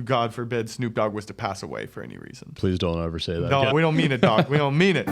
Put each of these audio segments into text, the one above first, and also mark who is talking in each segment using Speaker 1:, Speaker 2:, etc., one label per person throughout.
Speaker 1: God forbid, Snoop Dogg was to pass away for any reason.
Speaker 2: Please don't ever say that.
Speaker 1: No,
Speaker 2: again.
Speaker 1: we don't mean it, dog. We don't mean it.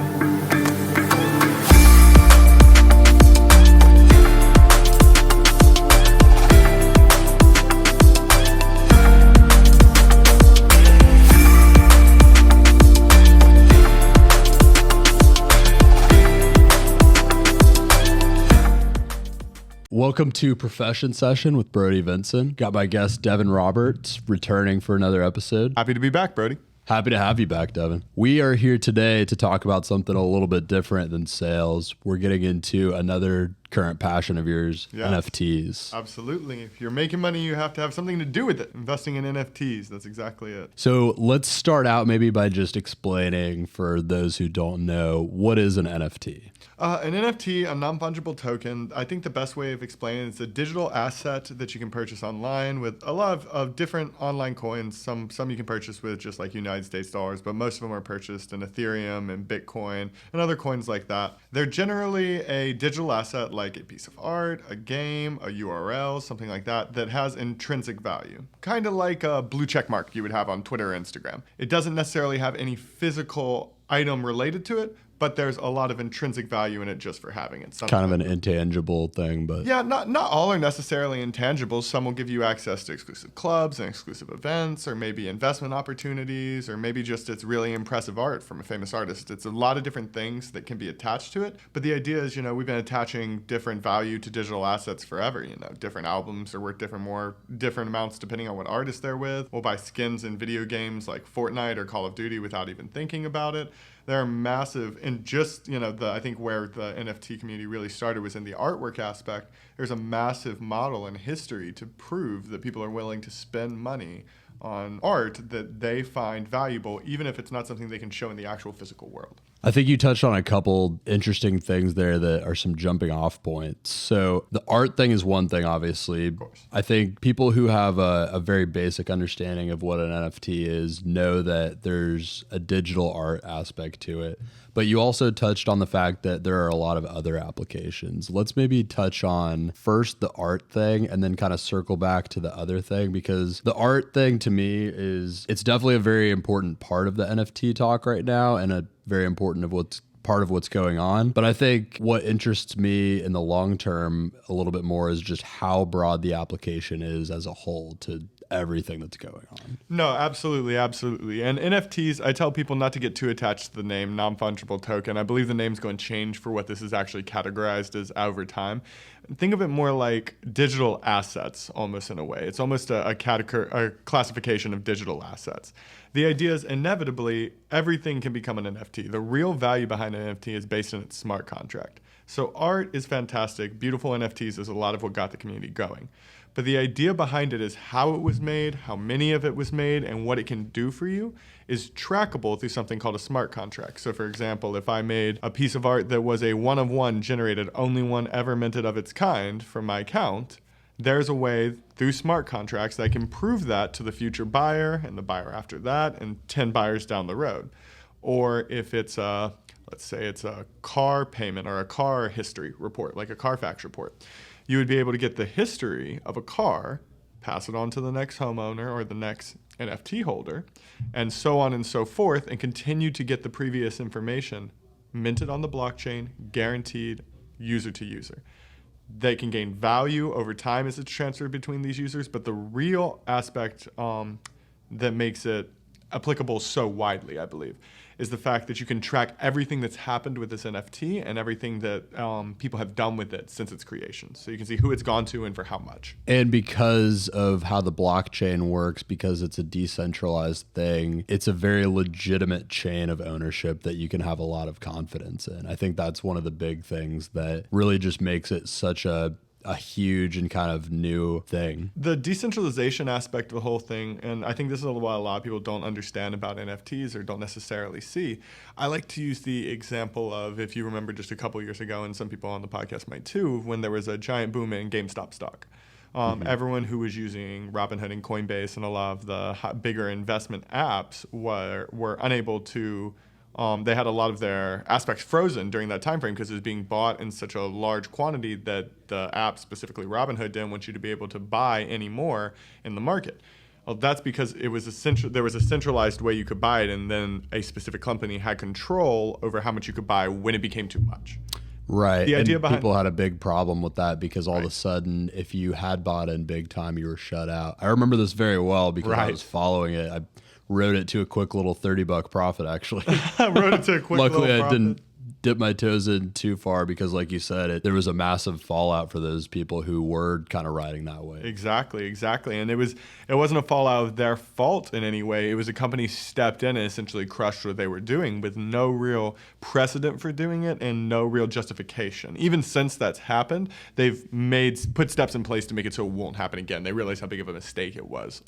Speaker 2: Welcome to Profession Session with Brody Vincent. Got my guest Devin Roberts returning for another episode.
Speaker 1: Happy to be back, Brody.
Speaker 2: Happy to have you back, Devin. We are here today to talk about something a little bit different than sales. We're getting into another current passion of yours,
Speaker 1: Yes.
Speaker 2: NFTs.
Speaker 1: Absolutely. If you're making money, you have to have something to do with it. Investing in NFTs, that's exactly it.
Speaker 2: So let's start out maybe by just explaining for those who don't know, what is an NFT?
Speaker 1: An NFT, a non-fungible token, I think the best way of explaining it is a digital asset that you can purchase online with a lot of different online coins. Some you can purchase with just like United States dollars, but most of them are purchased in Ethereum and Bitcoin and other coins like that. They're generally a digital asset like a piece of art, a game, a URL, something like that, that has intrinsic value. Kind of like a blue check mark you would have on Twitter or Instagram. It doesn't necessarily have any physical item related to it, but there's a lot of intrinsic value in it just for having it.
Speaker 2: Kind of an intangible thing, but...
Speaker 1: Yeah, not all are necessarily intangible. Some will give you access to exclusive clubs and exclusive events, or maybe investment opportunities, or maybe just it's really impressive art from a famous artist. It's a lot of different things that can be attached to it. But the idea is, we've been attaching different value to digital assets forever. Different albums are worth different amounts depending on what artist they're with. We'll buy skins in video games like Fortnite or Call of Duty without even thinking about it. They're massive, and just, I think where the NFT community really started was in the artwork aspect. There's a massive model in history to prove that people are willing to spend money on art that they find valuable, even if it's not something they can show in the actual physical world.
Speaker 2: I think you touched on a couple interesting things there that are some jumping off points. So the art thing is one thing, obviously.
Speaker 1: Of course.
Speaker 2: I think people who have a very basic understanding of what an NFT is know that there's a digital art aspect to it. But you also touched on the fact that there are a lot of other applications. Let's maybe touch on first the art thing and then kind of circle back to the other thing, because the art thing to me it's definitely a very important part of the NFT talk right now, and a very important part of what's going on. But I think what interests me in the long term a little bit more is just how broad the application is as a whole to everything that's going on.
Speaker 1: No, absolutely. And NFTs, I tell people not to get too attached to the name non-fungible token. I believe the name's going to change for what this is actually categorized as over time. Think of it more like digital assets, almost in a way. It's almost a classification of digital assets. The idea is inevitably everything can become an NFT. The real value behind an NFT is based on its smart contract. So art is fantastic. Beautiful NFTs is a lot of what got the community going. But the idea behind it is how it was made, how many of it was made, and what it can do for you is trackable through something called a smart contract. So for example, if I made a piece of art that was a one of one generated, only one ever minted of its kind from my account, there's a way through smart contracts that I can prove that to the future buyer and the buyer after that and 10 buyers down the road. Or if it's let's say it's a car payment or a car history report, like a Carfax report, you would be able to get the history of a car, pass it on to the next homeowner or the next NFT holder, and so on and so forth, and continue to get the previous information minted on the blockchain, guaranteed user to user. They can gain value over time as it's transferred between these users, but the real aspect that makes it applicable so widely, I believe, is the fact that you can track everything that's happened with this NFT and everything that people have done with it since its creation. So you can see who it's gone to and for how much.
Speaker 2: And because of how the blockchain works, because it's a decentralized thing, it's a very legitimate chain of ownership that you can have a lot of confidence in. I think that's one of the big things that really just makes it such a huge and kind of new thing.
Speaker 1: The decentralization aspect of the whole thing, and I think this is what a lot of people don't understand about NFTs or don't necessarily see. I like to use the example of, if you remember just a couple years ago, and some people on the podcast might too, when there was a giant boom in GameStop stock. Everyone who was using Robinhood and Coinbase and a lot of the bigger investment apps were unable to they had a lot of their aspects frozen during that time frame because it was being bought in such a large quantity that the app, specifically Robinhood, didn't want you to be able to buy any more in the market. Well, that's because there was a centralized way you could buy it, and then a specific company had control over how much you could buy when it became too much.
Speaker 2: Right.
Speaker 1: The idea
Speaker 2: and
Speaker 1: behind
Speaker 2: people had a big problem with that because all of a sudden, if you had bought in big time, you were shut out. I remember this very well because I was following it. I wrote it to a quick little $30 profit, actually.
Speaker 1: Wrote it to a quick
Speaker 2: Luckily,
Speaker 1: little
Speaker 2: I
Speaker 1: profit.
Speaker 2: didn't dip my toes in too far because, like you said, there was a massive fallout for those people who were kind of riding that way.
Speaker 1: Exactly. And it wasn't a fallout of their fault in any way. It was a company stepped in and essentially crushed what they were doing with no real precedent for doing it and no real justification. Even since that's happened, they've put steps in place to make it so it won't happen again. They realized how big of a mistake it was.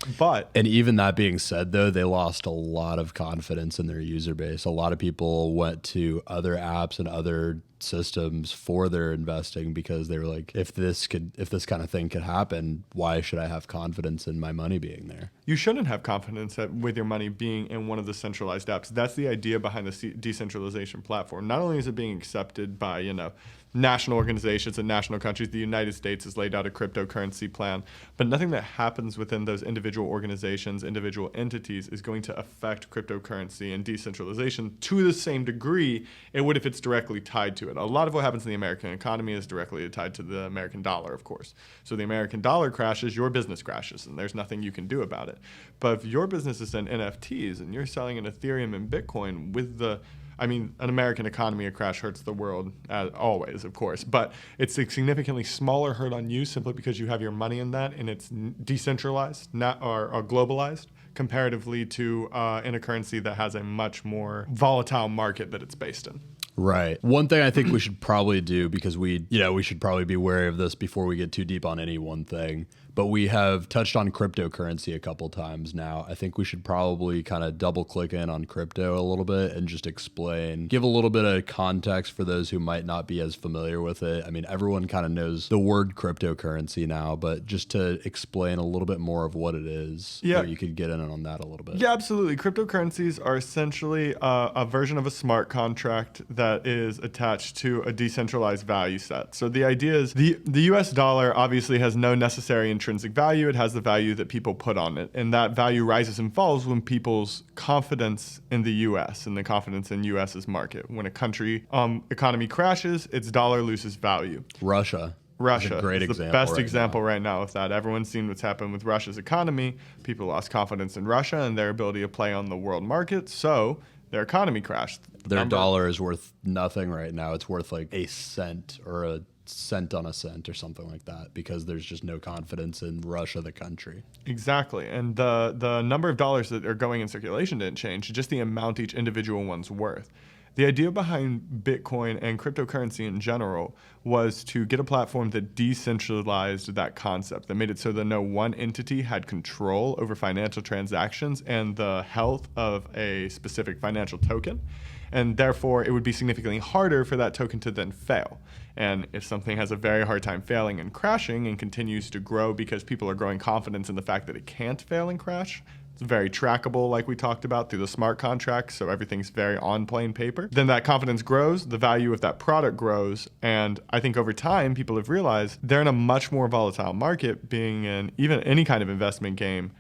Speaker 2: And even that being said, though, they lost a lot of confidence in their user base. A lot of people went to other apps and other systems for their investing because they were like, if this kind of thing could happen, why should I have confidence in my money being there?
Speaker 1: You shouldn't have confidence with your money being in one of the centralized apps. That's the idea behind the decentralization platform. Not only is it being accepted by, national organizations and national countries, the United States has laid out a cryptocurrency plan, but nothing that happens within those individual organizations, individual entities is going to affect cryptocurrency and decentralization to the same degree it would if it's directly tied to it. A lot of what happens in the American economy is directly tied to the American dollar, of course. So the American dollar crashes, your business crashes, and there's nothing you can do about it. But if your business is in NFTs and you're selling in Ethereum and Bitcoin an American economy, a crash hurts the world, as always, of course. But it's a significantly smaller hurt on you simply because you have your money in that and it's decentralized or globalized comparatively to in a currency that has a much more volatile market that it's based in.
Speaker 2: Right. One thing I think we should probably do, because we should probably be wary of this before we get too deep on any one thing, but we have touched on cryptocurrency a couple times now. I think we should probably kind of double click in on crypto a little bit and just give a little bit of context for those who might not be as familiar with it. I mean, everyone kind of knows the word cryptocurrency now, but just to explain a little bit more of what it is, you could get in on that a little bit.
Speaker 1: Yeah, absolutely. Cryptocurrencies are essentially a version of a smart contract that is attached to a decentralized value set. So the idea is the US dollar obviously has no necessary intrinsic value. It has the value that people put on it. And that value rises and falls when people's confidence in the US and the confidence in US's market. When a country economy crashes, its dollar loses value.
Speaker 2: Russia is a great example.
Speaker 1: The best example right now of that. Everyone's seen what's happened with Russia's economy. People lost confidence in Russia and their ability to play on the world market. So their economy crashed.
Speaker 2: Their dollar is worth nothing right now. It's worth like a cent or a cent on a cent or something like that because there's just no confidence in Russia, the country.
Speaker 1: Exactly. And the number of dollars that are going in circulation didn't change, just the amount each individual one's worth. The idea behind Bitcoin and cryptocurrency in general was to get a platform that decentralized that concept, that made it so that no one entity had control over financial transactions and the health of a specific financial token. And therefore, it would be significantly harder for that token to then fail. And if something has a very hard time failing and crashing and continues to grow because people are growing confidence in the fact that it can't fail and crash, it's very trackable, like we talked about, through the smart contracts, so everything's very on plain paper. Then that confidence grows, the value of that product grows, and I think over time, people have realized they're in a much more volatile market, being in even any kind of investment game,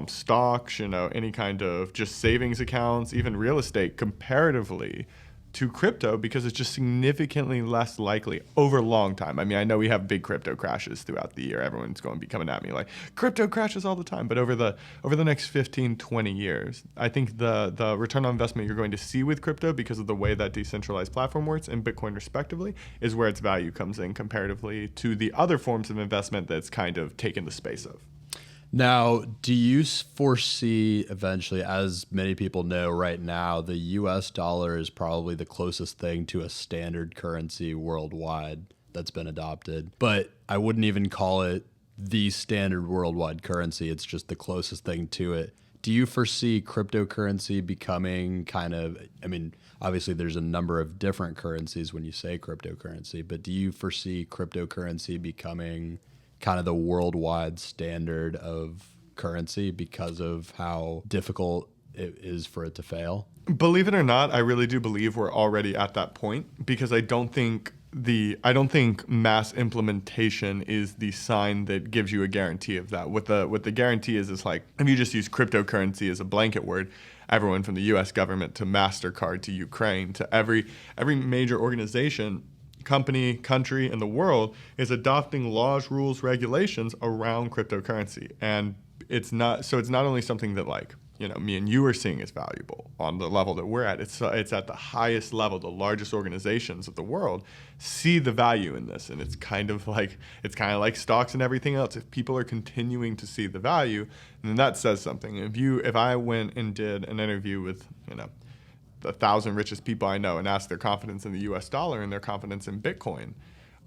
Speaker 1: stocks, any kind of just savings accounts, even real estate, comparatively to crypto, because it's just significantly less likely over a long time. I mean, I know we have big crypto crashes throughout the year. Everyone's going to be coming at me like, crypto crashes all the time. But over the next 15, 20 years, I think the return on investment you're going to see with crypto, because of the way that decentralized platform works and Bitcoin respectively, is where its value comes in comparatively to the other forms of investment that's kind of taken the space of.
Speaker 2: Now, do you foresee eventually, as many people know right now, the US dollar is probably the closest thing to a standard currency worldwide that's been adopted, but I wouldn't even call it the standard worldwide currency. It's just the closest thing to it. Do you foresee cryptocurrency becoming obviously there's a number of different currencies when you say cryptocurrency, but do you foresee cryptocurrency becoming kind of the worldwide standard of currency because of how difficult it is for it to fail?
Speaker 1: Believe it or not, I really do believe we're already at that point, because I don't think I don't think mass implementation is the sign that gives you a guarantee of that. What the guarantee is like, if you just use cryptocurrency as a blanket word, everyone from the U.S. government to MasterCard to Ukraine to every major organization, company, country in the world is adopting laws, rules, regulations around cryptocurrency. And it's not only something that like, me and you are seeing as valuable on the level that we're at. It's at the highest level. The largest organizations of the world see the value in this, and it's kind of like stocks and everything else. If people are continuing to see the value, then that says something. If I went and did an interview with the 1,000 richest people I know and asked their confidence in the U.S. dollar and their confidence in Bitcoin,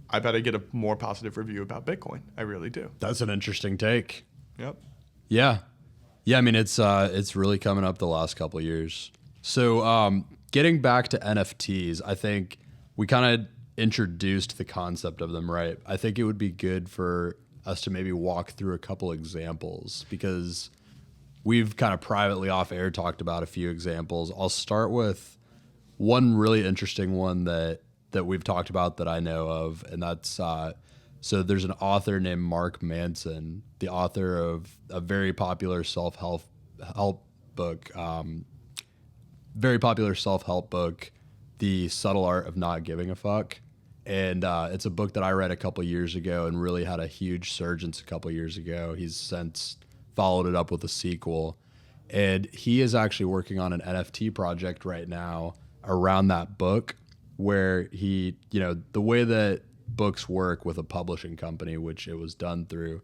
Speaker 1: I bet I get a more positive review about Bitcoin. I really do.
Speaker 2: That's an interesting take.
Speaker 1: Yep.
Speaker 2: Yeah. Yeah, I mean, it's really coming up the last couple of years. So getting back to NFTs, I think we kind of introduced the concept of them, right? I think it would be good for us to maybe walk through a couple examples because we've kind of privately off air talked about a few examples. I'll start with one really interesting one that we've talked about that I know of, and that's so there's an author named Mark Manson, the author of a very popular self-help book, The Subtle Art of Not Giving a Fuck. And it's a book that I read a couple years ago and really had a huge surgence a couple years ago. He's since followed it up with a sequel. And he is actually working on an NFT project right now around that book where he, the way that books work with a publishing company, which it was done through,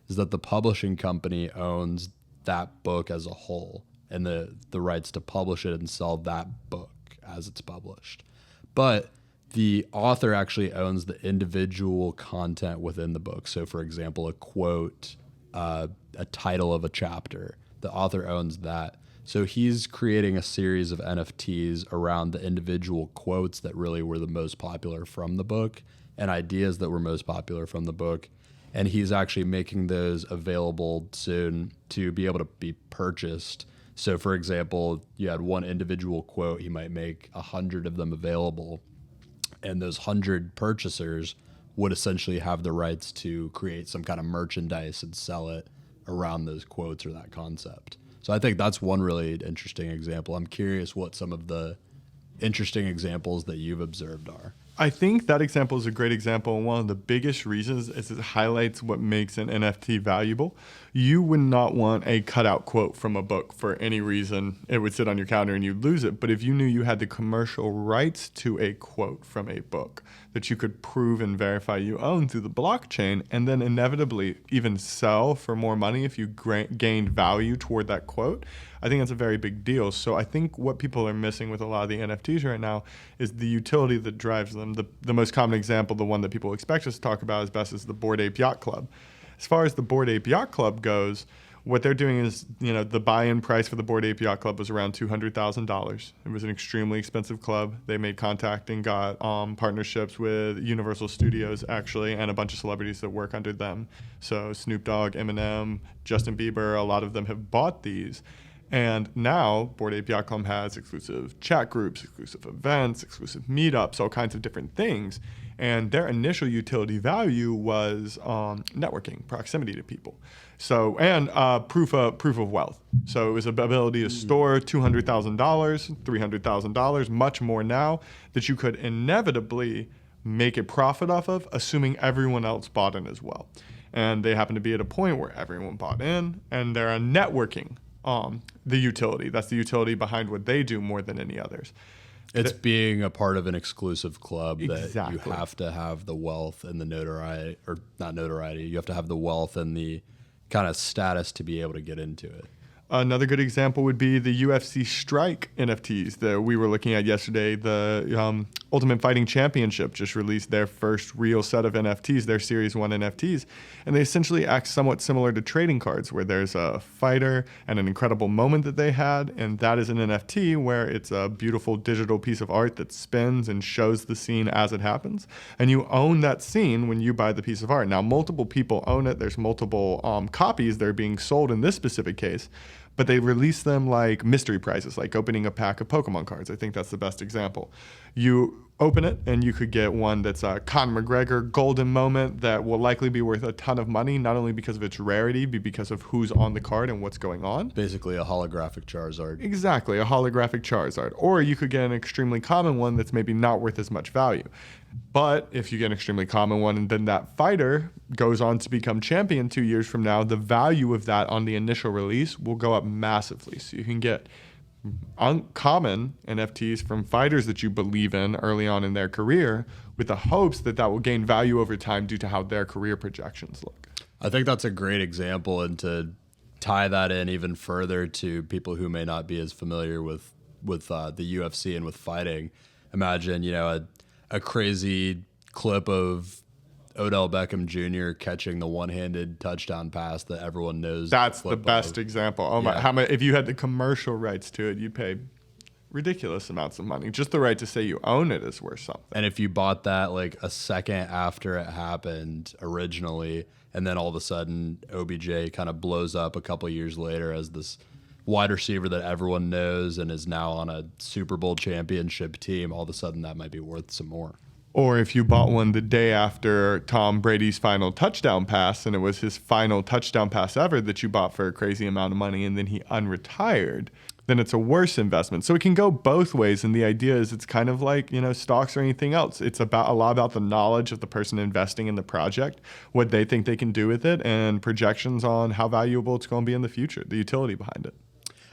Speaker 2: is that the publishing company owns that book as a whole and the rights to publish it and sell that book as it's published. But the author actually owns the individual content within the book. So, for example, a quote, a title of a chapter, the author owns that. So he's creating a series of NFTs around the individual quotes that really were the most popular from the book and ideas that were most popular from the book. And he's actually making those available soon to be able to be purchased. So, for example, you had one individual quote, he might make 100 of them available. And those 100 purchasers would essentially have the rights to create some kind of merchandise and sell it around those quotes or that concept. So I think that's one really interesting example. I'm curious what some of the interesting examples that you've observed are.
Speaker 1: I think that example is a great example, and one of the biggest reasons is it highlights what makes an NFT valuable. You would not want a cutout quote from a book for any reason. It would sit on your counter and you'd lose it. But if you knew you had the commercial rights to a quote from a book that you could prove and verify you own through the blockchain, and then inevitably even sell for more money if you gained value toward that quote, I think that's a very big deal. So I think what people are missing with a lot of the NFTs right now is the utility that drives them. The most common example, the one that people expect us to talk about as best, is the Bored Ape Yacht Club. As far as the Bored Ape Yacht Club goes, what they're doing is, the buy-in price for the Bored Ape Yacht Club was around $200,000. It was an extremely expensive club. They made contact and got partnerships with Universal Studios, actually, and a bunch of celebrities that work under them. So Snoop Dogg, Eminem, Justin Bieber, a lot of them have bought these. And now Bored Ape Yacht Club has exclusive chat groups, exclusive events, exclusive meetups, all kinds of different things. And their initial utility value was networking, proximity to people. So, and proof of wealth. So it was an ability to store $200,000, $300,000, much more now, that you could inevitably make a profit off of, assuming everyone else bought in as well. And they happen to be at a point where everyone bought in, and they're networking the utility. That's the utility behind what they do more than any others.
Speaker 2: It's being a part of an exclusive club that
Speaker 1: Exactly.
Speaker 2: you have to have the wealth and the notoriety, or not notoriety, you have to have the wealth and the kind of status to be able to get into it.
Speaker 1: Another good example would be the UFC Strike NFTs that we were looking at yesterday. The Ultimate Fighting Championship just released their first real set of NFTs, their Series 1 NFTs. And they essentially act somewhat similar to trading cards, where there's a fighter and an incredible moment that they had. And that is an NFT where it's a beautiful digital piece of art that spins and shows the scene as it happens. And you own that scene when you buy the piece of art. Now, multiple people own it. There's multiple copies that are being sold in this specific case. But they release them like mystery prizes, like opening a pack of Pokemon cards. I think that's the best example. You open it and you could get one that's a Conor McGregor golden moment that will likely be worth a ton of money, not only because of its rarity, but because of who's on the card and what's going on.
Speaker 2: Basically a holographic Charizard.
Speaker 1: Exactly, a holographic Charizard. Or you could get an extremely common one that's maybe not worth as much value. But if you get an extremely common one and then that fighter goes on to become champion 2 years from now, the value of that on the initial release will go up massively. So you can get uncommon NFTs from fighters that you believe in early on in their career with the hopes that that will gain value over time due to how their career projections look.
Speaker 2: I think that's a great example, and to tie that in even further to people who may not be as familiar with the UFC and with fighting, imagine, a crazy clip of Odell Beckham Jr. catching the one-handed touchdown pass that everyone knows.
Speaker 1: That's the best example. Oh my! How much? If you had the commercial rights to it, you'd pay ridiculous amounts of money. Just the right to say you own it is worth something.
Speaker 2: And if you bought that like a second after it happened originally, and then all of a sudden OBJ kind of blows up a couple years later as this wide receiver that everyone knows and is now on a Super Bowl championship team, all of a sudden that might be worth some more.
Speaker 1: Or if you bought one the day after Tom Brady's final touchdown pass, and it was his final touchdown pass ever that you bought for a crazy amount of money, and then he unretired, then it's a worse investment. So it can go both ways. And the idea is it's kind of like, stocks or anything else. It's about a lot about the knowledge of the person investing in the project, what they think they can do with it, and projections on how valuable it's going to be in the future, the utility behind it.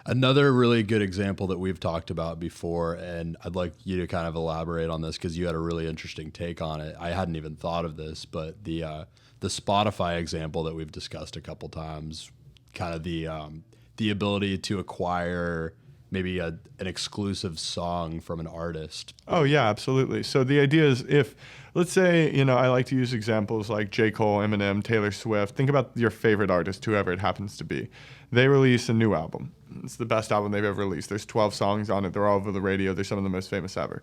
Speaker 2: Another really good example that we've talked about before, and I'd like you to kind of elaborate on this because you had a really interesting take on it. I hadn't even thought of this, but the Spotify example that we've discussed a couple times, kind of the ability to acquire maybe an exclusive song from an artist.
Speaker 1: Oh, yeah, absolutely. So the idea is if, let's say, I like to use examples like J. Cole, Eminem, Taylor Swift. Think about your favorite artist, whoever it happens to be. They release a new album. It's the best album they've ever released. There's 12 songs on it. They're all over the radio. They're some of the most famous ever.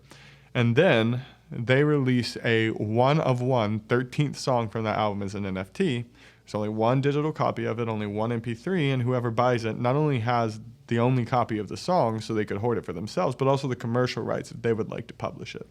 Speaker 1: And then they release a one-of-one 13th song from that album as an NFT. There's only one digital copy of it, only one MP3, and whoever buys it not only has the only copy of the song so they could hoard it for themselves, but also the commercial rights if they would like to publish it.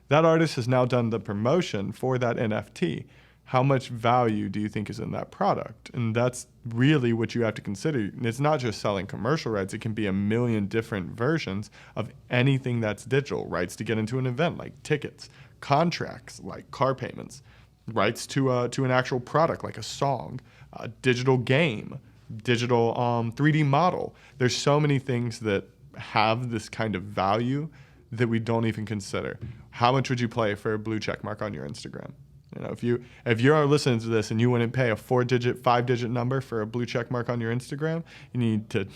Speaker 1: That artist has now done the promotion for that NFT. How much value do you think is in that product? And that's really what you have to consider. And it's not just selling commercial rights. It can be a million different versions of anything that's digital. Rights to get into an event like tickets, contracts like car payments, rights to an actual product like a song, a digital game, digital 3D model. There's so many things that have this kind of value that we don't even consider. How much would you pay for a blue check mark on your Instagram? If you're listening to this and you wouldn't pay a 4-digit, 5-digit number for a blue check mark on your Instagram, you need to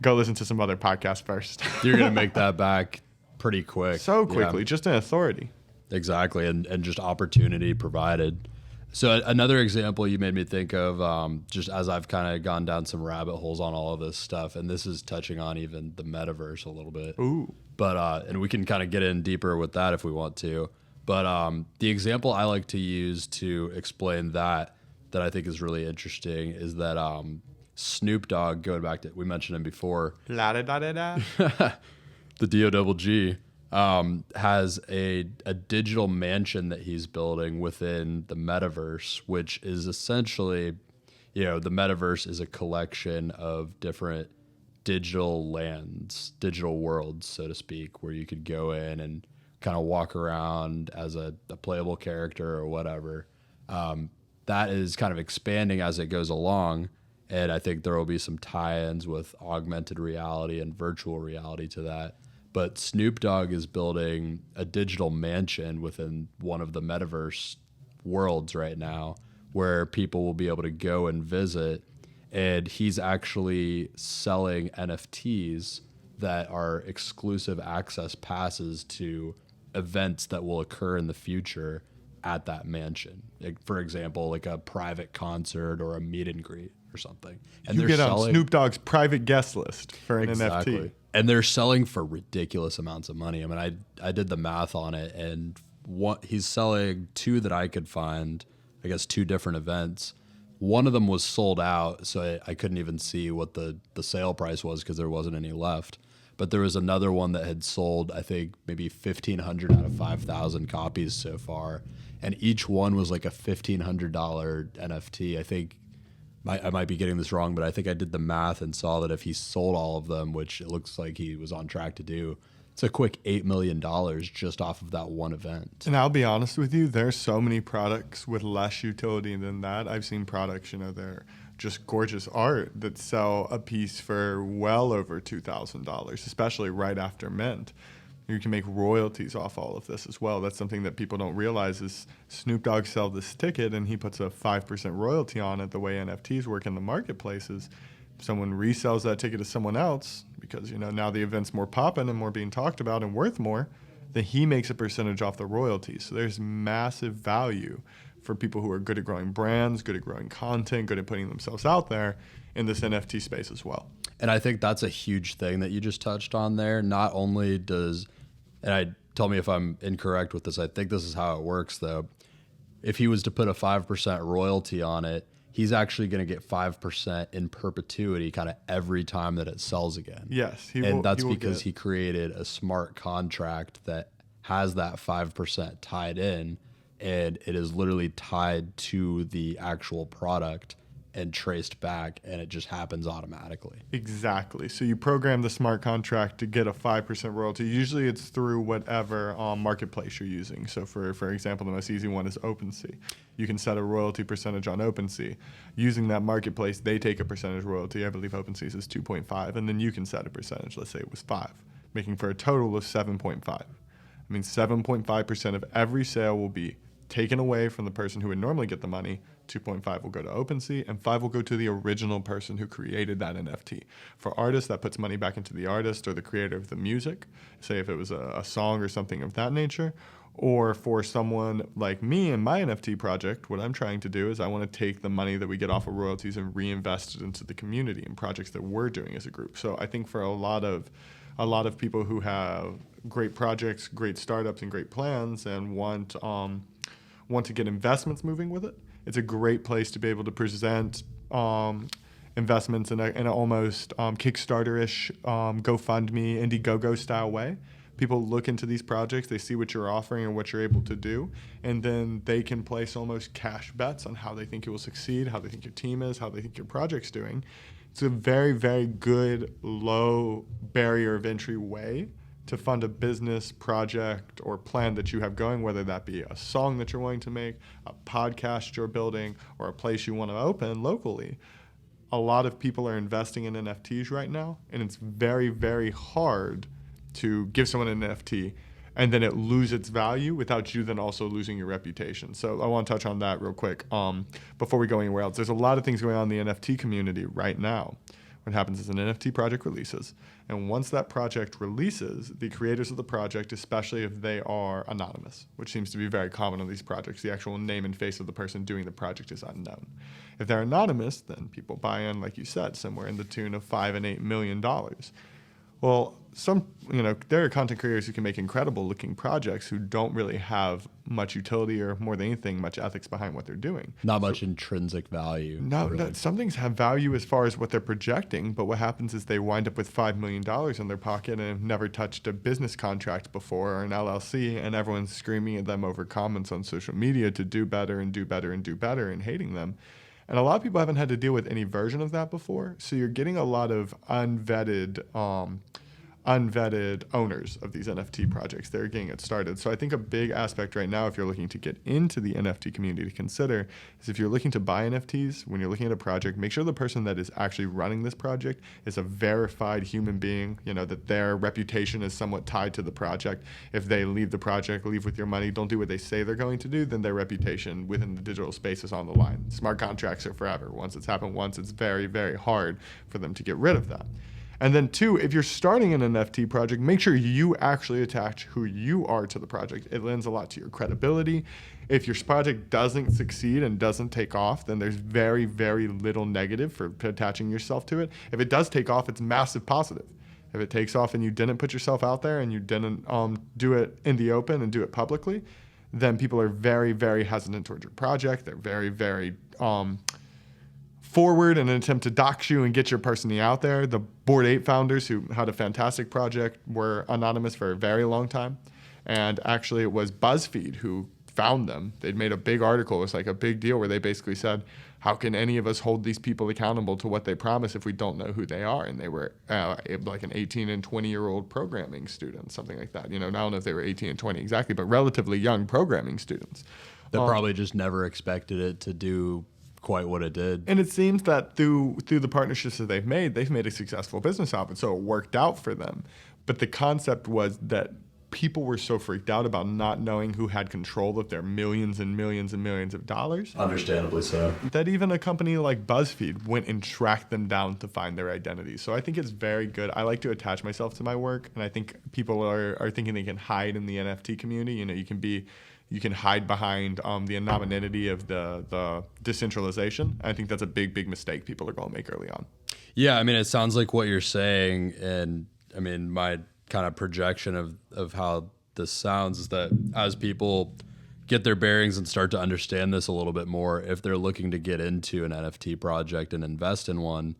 Speaker 1: go listen to some other podcasts first.
Speaker 2: You're going to make that back pretty quick.
Speaker 1: So quickly, just an authority.
Speaker 2: Exactly, and just opportunity provided. So another example you made me think of, just as I've kind of gone down some rabbit holes on all of this stuff, and this is touching on even the metaverse a little bit.
Speaker 1: Ooh.
Speaker 2: But and we can kind of get in deeper with that if we want to. But the example I like to use to explain that I think is really interesting is that Snoop Dogg, going back to, we mentioned him before,
Speaker 1: La-da-da-da-da.
Speaker 2: the D-O-double-G, has a digital mansion that he's building within the Metaverse, which is essentially, the Metaverse is a collection of different digital lands, digital worlds, so to speak, where you could go in and kind of walk around as a playable character or whatever. That is kind of expanding as it goes along, and I think there will be some tie-ins with augmented reality and virtual reality to that. But Snoop Dogg is building a digital mansion within one of the Metaverse worlds right now where people will be able to go and visit, and he's actually selling NFTs that are exclusive access passes to events that will occur in the future at that mansion. Like, for example, like a private concert or a meet and greet or something. And
Speaker 1: you get on Snoop Dogg's private guest list for an NFT.
Speaker 2: And they're selling for ridiculous amounts of money. I mean, I did the math on it, and he's selling 2 that I could find, I guess 2 different events. One of them was sold out, so I couldn't even see what the sale price was because there wasn't any left. but there was another one that had sold, I think, maybe 1,500 out of 5,000 copies so far. And each one was like a $1,500 NFT. I think I might be getting this wrong, but I think I did the math and saw that if he sold all of them, which it looks like he was on track to do, it's a quick $8 million just off of that one event.
Speaker 1: And I'll be honest with you, there's so many products with less utility than that. I've seen products, they're just gorgeous art that sell a piece for well over $2,000, especially right after mint. You can make royalties off all of this as well. That's something that people don't realize is Snoop Dogg sells this ticket and he puts a 5% royalty on it. The way NFTs work in the marketplaces, someone resells that ticket to someone else because, now the event's more popping and more being talked about and worth more, then he makes a percentage off the royalties. So there's massive value for people who are good at growing brands, good at growing content, good at putting themselves out there in this NFT space as well.
Speaker 2: And I think that's a huge thing that you just touched on there. Not only does, tell me if I'm incorrect with this, I think this is how it works though. If he was to put a 5% royalty on it, he's actually going to get 5% in perpetuity kind of every time that it sells again.
Speaker 1: Yes.
Speaker 2: That's because he created a smart contract that has that 5% tied in, and it is literally tied to the actual product and traced back, and it just happens automatically.
Speaker 1: Exactly. So you program the smart contract to get a 5% royalty. Usually it's through whatever marketplace you're using. So for example, the most easy one is OpenSea. You can set a royalty percentage on OpenSea. Using that marketplace, they take a percentage royalty. I believe OpenSea's is 2.5, and then you can set a percentage. Let's say it was 5, making for a total of 7.5. I mean, 7.5% of every sale will be taken away from the person who would normally get the money. 2.5 will go to OpenSea, and 5 will go to the original person who created that NFT. For artists, that puts money back into the artist or the creator of the music, say if it was a song or something of that nature. Or for someone like me and my NFT project, what I'm trying to do is I want to take the money that we get off of royalties and reinvest it into the community and projects that we're doing as a group. So I think for a lot of people who have great projects, great startups, and great plans and want to get investments moving with it, it's a great place to be able to present investments in an almost Kickstarter-ish, GoFundMe, Indiegogo style way. People look into these projects, they see what you're offering and what you're able to do, and then they can place almost cash bets on how they think you will succeed, how they think your team is, how they think your project's doing. It's a very, very good, low barrier of entry way to fund a business project or plan that you have going, whether that be a song that you're wanting to make, a podcast you're building, or a place you want to open locally. A lot of people are investing in NFTs right now, and it's very, very hard to give someone an NFT and then it lose its value without you then also losing your reputation. So I want to touch on that real quick before we go anywhere else. There's a lot of things going on in the NFT community right now. What happens is an NFT project releases, and once that project releases, the creators of the project, especially if they are anonymous, which seems to be very common on these projects, the actual name and face of the person doing the project is unknown. If they're anonymous, then people buy in, like you said, somewhere in the tune of $5 and $8 million. Well, there are content creators who can make incredible looking projects who don't really have much utility or, more than anything, much ethics behind what they're doing.
Speaker 2: Not much intrinsic value.
Speaker 1: No,
Speaker 2: really.
Speaker 1: Some things have value as far as what they're projecting, but what happens is they wind up with $5 million in their pocket and have never touched a business contract before or an LLC, and everyone's screaming at them over comments on social media to do better and do better and do better and hating them. And a lot of people haven't had to deal with any version of that before, so you're getting a lot of unvetted owners of these NFT projects. They're getting it started. So I think a big aspect right now, if you're looking to get into the NFT community to consider, is if you're looking to buy NFTs, when you're looking at a project, make sure the person that is actually running this project is a verified human being, that their reputation is somewhat tied to the project. If they leave the project, leave with your money, don't do what they say they're going to do, then their reputation within the digital space is on the line. Smart contracts are forever. Once it's happened once, it's very, very hard for them to get rid of that. And then 2, if you're starting an NFT project, make sure you actually attach who you are to the project. It lends a lot to your credibility. If your project doesn't succeed and doesn't take off, then there's very, very little negative for attaching yourself to it. If it does take off, it's massive positive. If it takes off and you didn't put yourself out there and you didn't do it in the open and do it publicly, then people are very, very hesitant towards your project. They're very, very forward in an attempt to dox you and get your personality out there. The Bored Ape founders, who had a fantastic project, were anonymous for a very long time. And actually, it was BuzzFeed who found them. They'd made a big article. It was like a big deal where they basically said, how can any of us hold these people accountable to what they promise if we don't know who they are? And they were like an 18 and 20-year-old programming student, something like that. I don't know if they were 18 and 20 exactly, but relatively young programming students.
Speaker 2: That probably just never expected it to do quite what it did.
Speaker 1: And it seems that through the partnerships that they've made a successful business out of it. So it worked out for them. But the concept was that people were so freaked out about not knowing who had control of their millions and millions and millions of dollars.
Speaker 2: Understandably so.
Speaker 1: That even a company like BuzzFeed went and tracked them down to find their identity. So I think it's very good. I like to attach myself to my work, and I think people are thinking they can hide in the NFT community. You can hide behind the anonymity of the decentralization. I think that's a big, big mistake people are going to make early on.
Speaker 2: Yeah, I mean, it sounds like what you're saying, and I mean, my kind of projection of how this sounds is that as people get their bearings and start to understand this a little bit more, if they're looking to get into an NFT project and invest in one,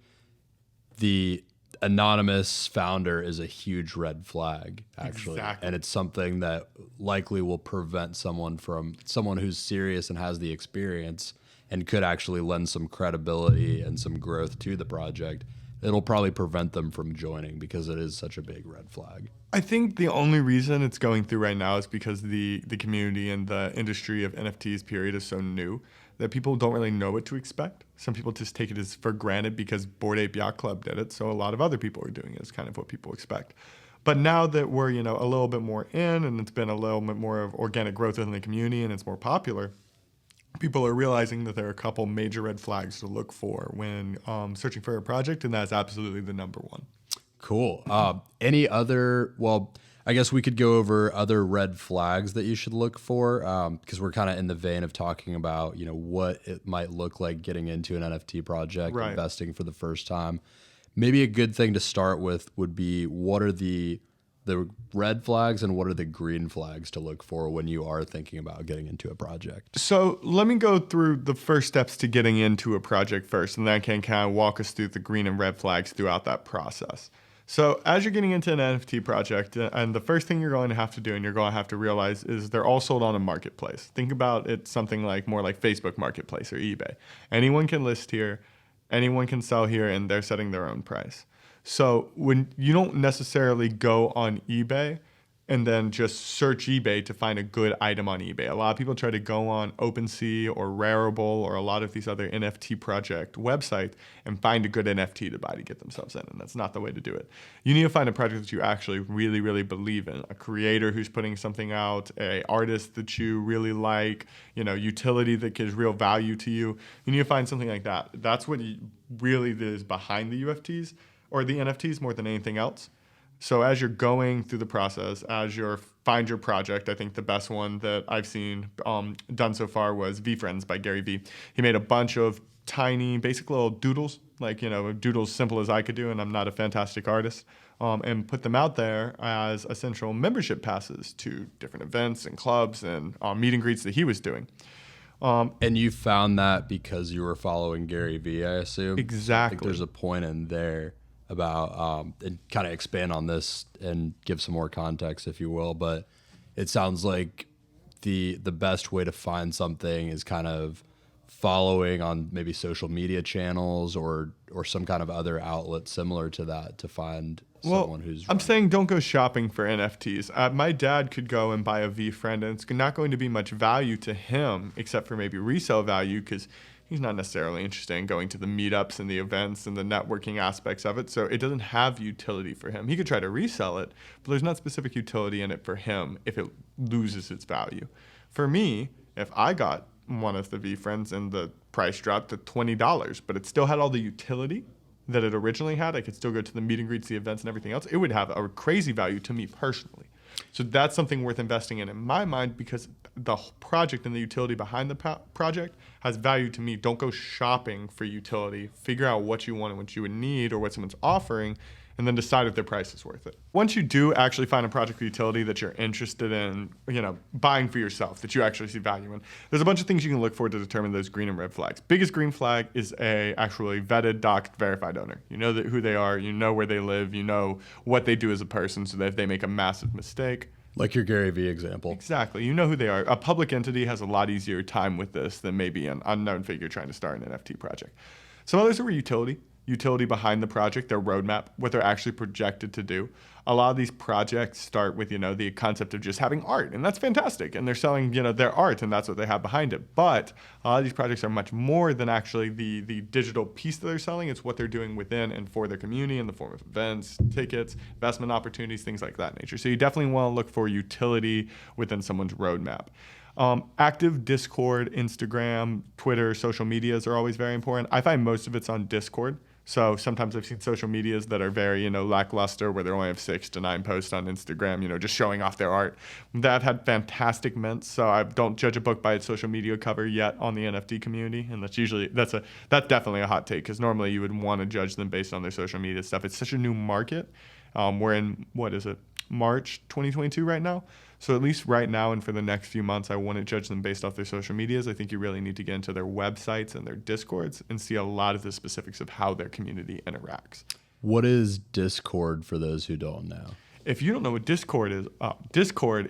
Speaker 2: the anonymous founder is a huge red flag, actually. Exactly. And it's something that likely will prevent someone who's serious and has the experience and could actually lend some credibility and some growth to the project. It'll probably prevent them from joining because it is such a big red flag.
Speaker 1: I think the only reason it's going through right now is because the community and the industry of NFTs period is so new that people don't really know what to expect. Some people just take it as for granted because Bored Ape Yacht Club did it, so a lot of other people are doing it. It's kind of what people expect. But now that we're a little bit more in, and it's been a little bit more of organic growth within the community, and it's more popular, people are realizing that there are a couple major red flags to look for when searching for a project, and that's absolutely the number one.
Speaker 2: Cool. Any other, I guess we could go over other red flags that you should look for, because we're kind of in the vein of talking about, what it might look like getting into an NFT project, right, investing for the first time. Maybe a good thing to start with would be, what are the red flags and what are the green flags to look for when you are thinking about getting into a project? So
Speaker 1: let me go through the first steps to getting into a project first, and then I can kind of walk us through the green and red flags throughout that process. So as you're getting into an NFT project, and the first thing you're going to have to do and you're going to have to realize is they're all sold on a marketplace. Think about it something like more like Facebook Marketplace or eBay. Anyone can list here, anyone can sell here, and they're setting their own price. So when you don't necessarily go on eBay and then just search eBay to find a good item on eBay. A lot of people try to go on OpenSea or Rarible or a lot of these other NFT project websites and find a good NFT to buy to get themselves in, and that's not the way to do it. You need to find a project that you actually really, really believe in, a creator who's putting something out, an artist that you really like, utility that gives real value to you. You need to find something like that. That's what really is behind the UFTs or the NFTs more than anything else. So as you're going through the process, as you find your project, I think the best one that I've seen done so far was VeeFriends by Gary Vee. He made a bunch of tiny, basic little doodles, like, doodles simple as I could do, and I'm not a fantastic artist, and put them out there as essential membership passes to different events and clubs and meet and greets that he was doing.
Speaker 2: And you found that because you were following Gary Vee, I assume?
Speaker 1: Exactly.
Speaker 2: I think there's a point in there about and kind of expand on this and give some more context, if you will, but it sounds like the best way to find something is kind of following on maybe social media channels or some kind of other outlet similar to that to find someone who's
Speaker 1: I'm saying don't go shopping for NFTs. My dad could go and buy a VeeFriend, and it's not going to be much value to him except for maybe resale value, because he's not necessarily interested in going to the meetups and the events and the networking aspects of it, so it doesn't have utility for him. He could try to resell it, but there's not specific utility in it for him if it loses its value. For me, if I got one of the VeeFriends and the price dropped to $20, but it still had all the utility that it originally had, I could still go to the meet and greets, the events, and everything else, it would have a crazy value to me personally. So that's something worth investing in my mind, because the project and the utility behind the project has value to me. Don't go shopping for utility. Figure out what you want and what you would need or what someone's offering, and then decide if their price is worth it. Once you do actually find a project with utility that you're interested in, buying for yourself, that you actually see value in, there's a bunch of things you can look for to determine those green and red flags. Biggest green flag is a actually vetted, docked, verified owner. You know who they are, you know where they live, you know what they do as a person, so that if they make a massive mistake.
Speaker 2: Like your Gary Vee example.
Speaker 1: Exactly. You know who they are. A public entity has a lot easier time with this than maybe an unknown figure trying to start an NFT project. Some others are utility behind the project, their roadmap, what they're actually projected to do. A lot of these projects start with, the concept of just having art, and that's fantastic. And they're selling, their art, and that's what they have behind it. But a lot of these projects are much more than actually the digital piece that they're selling. It's what they're doing within and for their community in the form of events, tickets, investment opportunities, things like that nature. So you definitely want to look for utility within someone's roadmap. Active Discord, Instagram, Twitter, social medias are always very important. I find most of it's on Discord. So sometimes I've seen social medias that are very, lackluster, where they only have 6 to 9 posts on Instagram, just showing off their art. That have had fantastic mints. So I don't judge a book by its social media cover yet on the NFT community. And that's definitely a hot take, because normally you would want to judge them based on their social media stuff. It's such a new market. We're in, March 2022 right now. So at least right now and for the next few months, I wouldn't judge them based off their social medias. I think you really need to get into their websites and their Discords and see a lot of the specifics of how their community interacts.
Speaker 2: What is Discord for those who don't know?
Speaker 1: If you don't know what Discord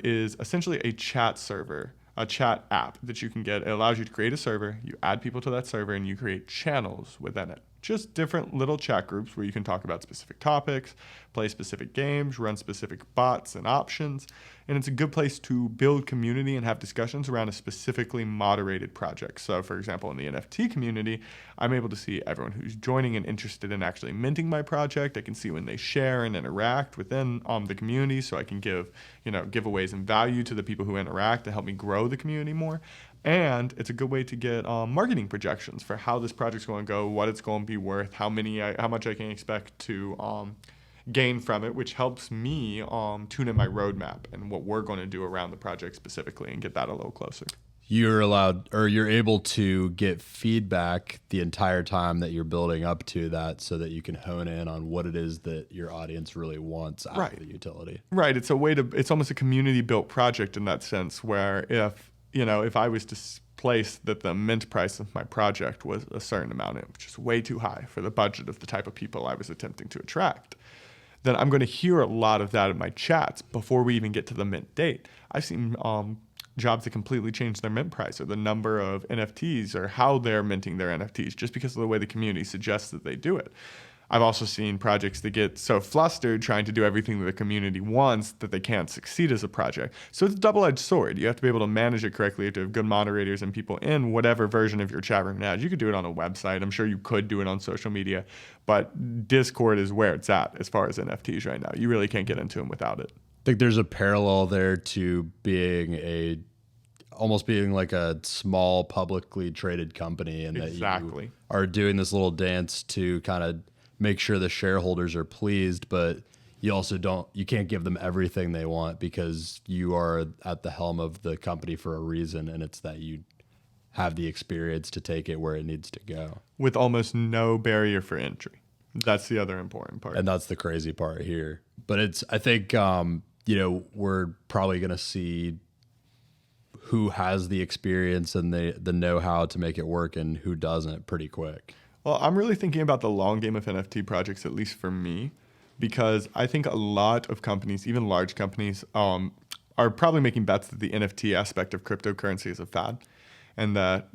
Speaker 1: is essentially a chat server, a chat app that you can get. It allows you to create a server, you add people to that server, and you create channels within it. Just different little chat groups where you can talk about specific topics, play specific games, run specific bots and options. And it's a good place to build community and have discussions around a specifically moderated project. So for example, in the NFT community, I'm able to see everyone who's joining and interested in actually minting my project. I can see when they share and interact within the community, so I can give giveaways and value to the people who interact to help me grow the community more. And it's a good way to get marketing projections for how this project's going to go, what it's going to be worth, how much I can expect to gain from it, which helps me tune in my roadmap and what we're going to do around the project specifically and get that a little closer.
Speaker 2: You're able to get feedback the entire time that you're building up to that, so that you can hone in on what it is that your audience really wants out of the utility. Right.
Speaker 1: It's almost a community built project in that sense, where if I was to place that the mint price of my project was a certain amount, it was just way too high for the budget of the type of people I was attempting to attract, then I'm going to hear a lot of that in my chats before we even get to the mint date. I've seen jobs that completely change their mint price, or the number of NFTs, or how they're minting their NFTs, just because of the way the community suggests that they do it. I've also seen projects that get so flustered trying to do everything that the community wants that they can't succeed as a project. So it's a double-edged sword. You have to be able to manage it correctly. You have to have good moderators and people in whatever version of your chat room has. You could do it on a website. I'm sure you could do it on social media. But Discord is where it's at as far as NFTs right now. You really can't get into them without it.
Speaker 2: I think there's a parallel there to almost being like a small publicly traded company, and that you are doing this little dance to kind of make sure the shareholders are pleased, but you can't give them everything they want, because you are at the helm of the company for a reason, and it's that you have the experience to take it where it needs to go.
Speaker 1: With almost no barrier for entry. That's the other important part.
Speaker 2: And that's the crazy part here. But I think we're probably going to see who has the experience and the know-how to make it work and who doesn't pretty quick.
Speaker 1: Well, I'm really thinking about the long game of NFT projects, at least for me, because I think a lot of companies, even large companies, are probably making bets that the NFT aspect of cryptocurrency is a fad, and that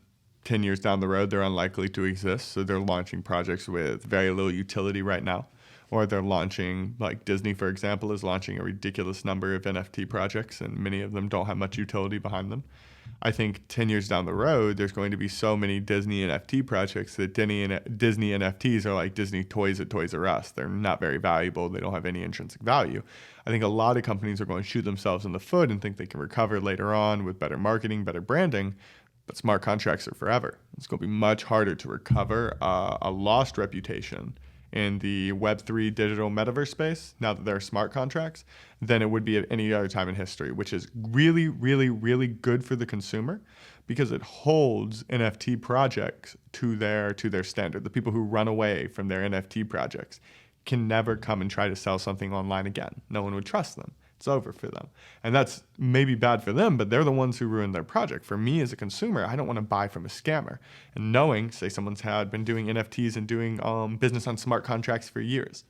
Speaker 1: 10 years down the road, they're unlikely to exist. So they're launching projects with very little utility right now. Or they're launching, like Disney, for example, is launching a ridiculous number of NFT projects, and many of them don't have much utility behind them. I think 10 years down the road, there's going to be so many Disney NFT projects that Disney NFTs are like Disney toys at Toys R Us. They're not very valuable. They don't have any intrinsic value. I think a lot of companies are going to shoot themselves in the foot and think they can recover later on with better marketing, better branding. But smart contracts are forever. It's going to be much harder to recover a lost reputation in the Web3 digital metaverse space, now that there are smart contracts, than it would be at any other time in history, which is really, really, really good for the consumer, because it holds NFT projects to their standard. The people who run away from their NFT projects can never come and try to sell something online again. No one would trust them. It's over for them. And that's maybe bad for them, but they're the ones who ruined their project. For me as a consumer, I don't want to buy from a scammer. And knowing, say someone's been doing NFTs and doing business on smart contracts for years,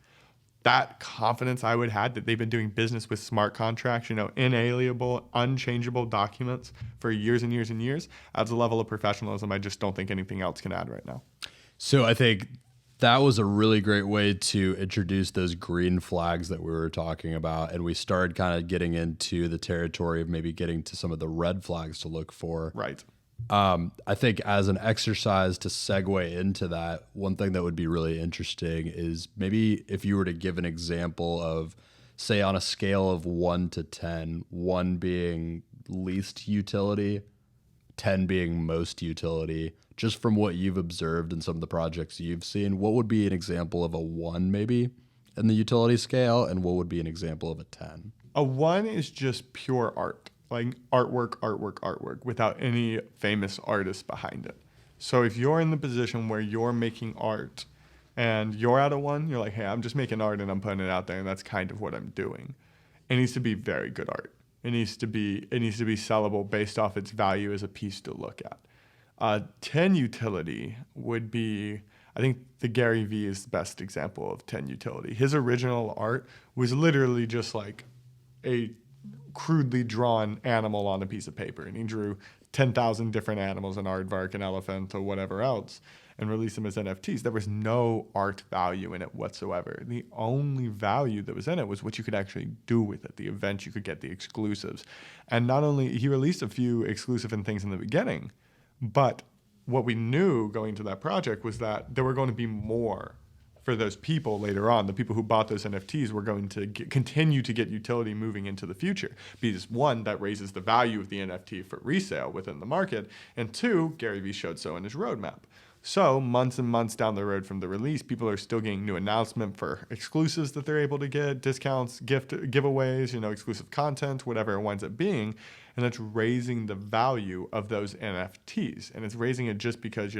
Speaker 1: that confidence I would have that they've been doing business with smart contracts, inalienable, unchangeable documents for years and years and years, adds a level of professionalism I just don't think anything else can add right now.
Speaker 2: So I think that was a really great way to introduce those green flags that we were talking about. And we started kind of getting into the territory of maybe getting to some of the red flags to look for.
Speaker 1: Right.
Speaker 2: I think as an exercise to segue into that, one thing that would be really interesting is maybe if you were to give an example of, say, on a scale of 1 to 10, 1 being least utility, 10 being most utility, just from what you've observed in some of the projects you've seen, what would be an example of a 1 maybe in the utility scale, and what would be an example of a 10?
Speaker 1: A 1 is just pure art, like artwork, without any famous artist behind it. So if you're in the position where you're making art and you're at a 1, you're like, hey, I'm just making art and I'm putting it out there, and that's kind of what I'm doing. It needs to be very good art. It needs to be sellable based off its value as a piece to look at. 10 utility would be, I think the Gary Vee is the best example of 10 utility. His original art was literally just like a crudely drawn animal on a piece of paper. And he drew 10,000 different animals, an aardvark, an elephant, or whatever else, and released them as NFTs. There was no art value in it whatsoever. The only value that was in it was what you could actually do with it, the events you could get, the exclusives. And not only, he released a few exclusive and things in the beginning, but what we knew going to that project was that there were going to be more for those people later on. The people who bought those NFTs were going to continue to get utility moving into the future. Because 1, that raises the value of the NFT for resale within the market. And 2, Gary Vee showed so in his roadmap. So months and months down the road from the release, people are still getting new announcement for exclusives that they're able to get, discounts, giveaways, exclusive content, whatever it winds up being. And that's raising the value of those NFTs. And it's raising it just because,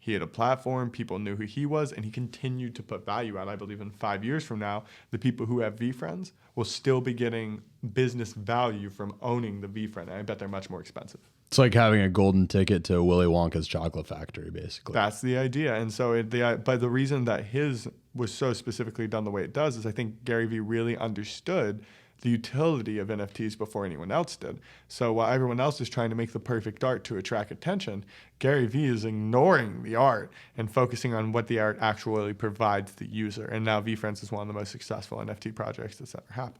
Speaker 1: he had a platform, people knew who he was, and he continued to put value out. I believe in 5 years from now, the people who have VeeFriends will still be getting business value from owning the VeeFriend. And I bet they're much more expensive.
Speaker 2: It's like having a golden ticket to Willy Wonka's chocolate factory, basically.
Speaker 1: That's the idea. And so, but the reason that his was so specifically done the way it does is I think Gary Vee really understood the utility of NFTs before anyone else did. So while everyone else is trying to make the perfect art to attract attention, Gary Vee is ignoring the art and focusing on what the art actually provides the user. And now VeeFriends is one of the most successful NFT projects that's ever happened.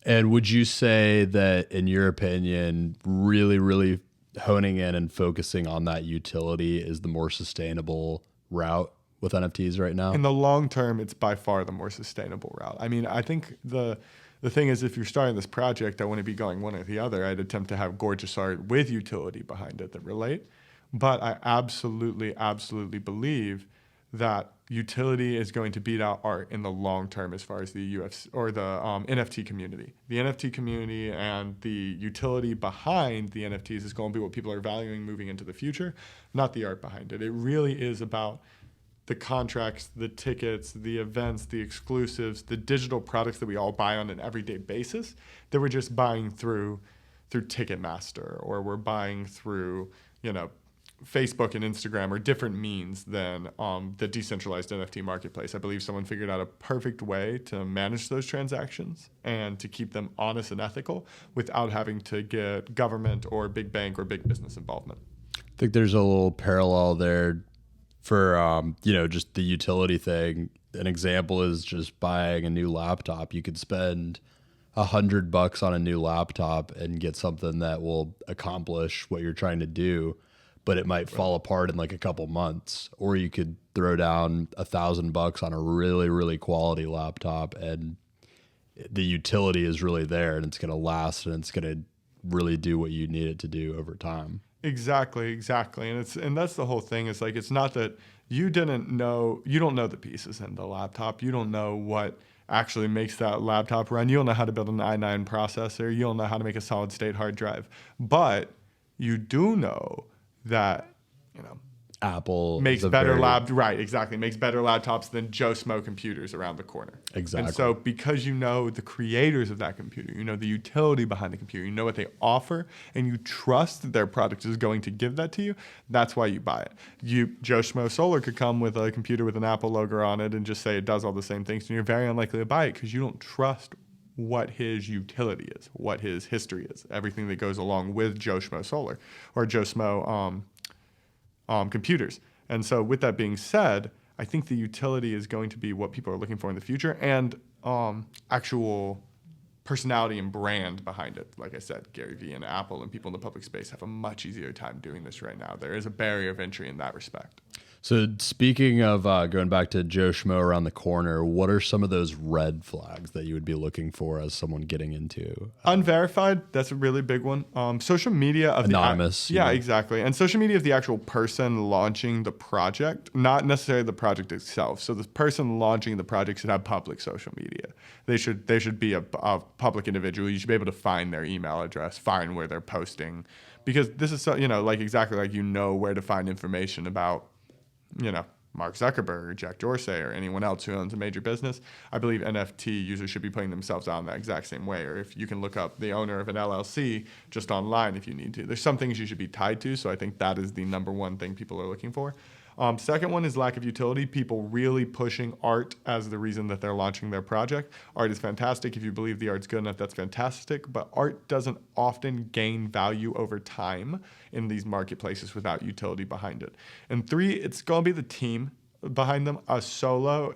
Speaker 2: And would you say that, in your opinion, really, really honing in and focusing on that utility is the more sustainable route with NFTs right now?
Speaker 1: In the long term, it's by far the more sustainable route. I mean, I think the thing is, if you're starting this project, I wouldn't be going one or the other. I'd attempt to have gorgeous art with utility behind it that relate. But I absolutely believe that utility is going to beat out art in the long term as far as the UFC or the NFT community. The NFT community and the utility behind the NFTs is going to be what people are valuing moving into the future, not the art behind it. It really is about the contracts, the tickets, the events, the exclusives, the digital products that we all buy on an everyday basis that we're just buying through Ticketmaster, or we're buying through, Facebook and Instagram, or different means than the decentralized NFT marketplace. I believe someone figured out a perfect way to manage those transactions and to keep them honest and ethical without having to get government or big bank or big business involvement.
Speaker 2: I think there's a little parallel there for, just the utility thing. An example is just buying a new laptop. You could spend $100 on a new laptop and get something that will accomplish what you're trying to do, but it might fall apart in like a couple months. Or you could throw down $1,000 on a really, really quality laptop, and the utility is really there, and it's going to last, and it's going to really do what you need it to do over time.
Speaker 1: Exactly. And that's the whole thing. It's like, it's not that you don't know the pieces in the laptop. You don't know what actually makes that laptop run. You don't know how to build an i9 processor. You don't know how to make a solid state hard drive. But you do know that,
Speaker 2: Apple
Speaker 1: makes
Speaker 2: is a
Speaker 1: better
Speaker 2: very,
Speaker 1: right, exactly, makes better laptops than Joe Smo computers around the corner.
Speaker 2: Exactly.
Speaker 1: And so because you know the creators of that computer, you know the utility behind the computer, you know what they offer, and you trust that their product is going to give that to you, that's why you buy it. Joe Schmo Solar could come with a computer with an Apple logo on it and just say it does all the same things, and you're very unlikely to buy it because you don't trust what his utility is, what his history is, everything that goes along with Joe Schmo Solar or Joe Schmo computers. And so with that being said, I think the utility is going to be what people are looking for in the future, and actual personality and brand behind it. Like I said, Gary Vee and Apple and people in the public space have a much easier time doing this right now. There is a barrier of entry in that respect.
Speaker 2: So speaking of going back to Joe Schmo around the corner, what are some of those red flags that you would be looking for as someone getting into?
Speaker 1: Unverified, that's a really big one. Social media of
Speaker 2: Anonymous.
Speaker 1: Yeah, exactly. And social media of the actual person launching the project, not necessarily the project itself. So the person launching the project should have public social media. They should be a public individual. You should be able to find their email address, find where they're posting, because this is so, like exactly like where to find information about Mark Zuckerberg or Jack Dorsey or anyone else who owns a major business. I believe NFT users should be putting themselves out in that exact same way. Or if you can look up the owner of an LLC just online if you need to. There's some things you should be tied to, so I think that is the number one thing people are looking for. Second one is lack of utility. People really pushing art as the reason that they're launching their project. Art is fantastic. If you believe the art's good enough, that's fantastic. But art doesn't often gain value over time in these marketplaces without utility behind it. And three, it's going to be the team behind them. A solo,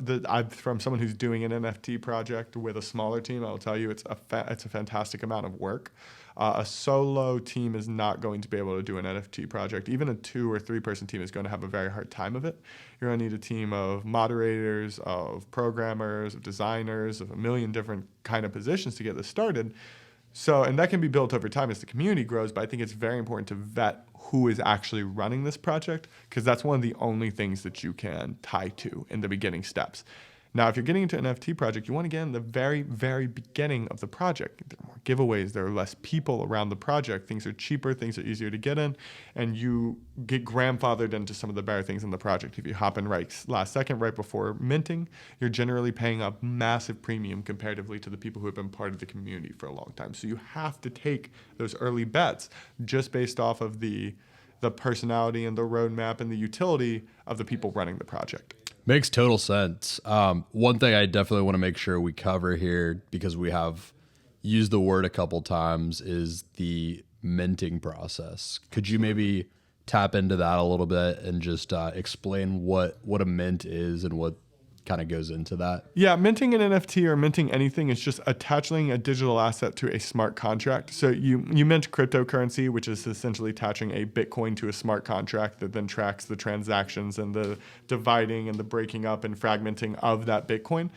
Speaker 1: from someone who's doing an NFT project with a smaller team, I'll tell you it's a fantastic amount of work. A solo team is not going to be able to do an NFT project. Even a 2 or 3 person team is going to have a very hard time of it. You're going to need a team of moderators, of programmers, of designers, of a million different kind of positions to get this started. So, and that can be built over time as the community grows, but I think it's very important to vet who is actually running this project, because that's one of the only things that you can tie to in the beginning steps. Now, if you're getting into an NFT project, you want to get in the very, very beginning of the project. There are more giveaways. There are less people around the project. Things are cheaper. Things are easier to get in. And you get grandfathered into some of the better things in the project. If you hop in last second, right before minting, you're generally paying a massive premium comparatively to the people who have been part of the community for a long time. So you have to take those early bets just based off of the personality and the roadmap and the utility of the people running the project.
Speaker 2: Makes total sense. One thing I definitely want to make sure we cover here, because we have used the word a couple times, is the minting process. Could you maybe tap into that a little bit and just explain what a mint is and what kind of goes into that?
Speaker 1: Yeah, minting an NFT or minting anything is just attaching a digital asset to a smart contract. So you mint cryptocurrency, which is essentially attaching a Bitcoin to a smart contract that then tracks the transactions and the dividing and the breaking up and fragmenting of that Bitcoin.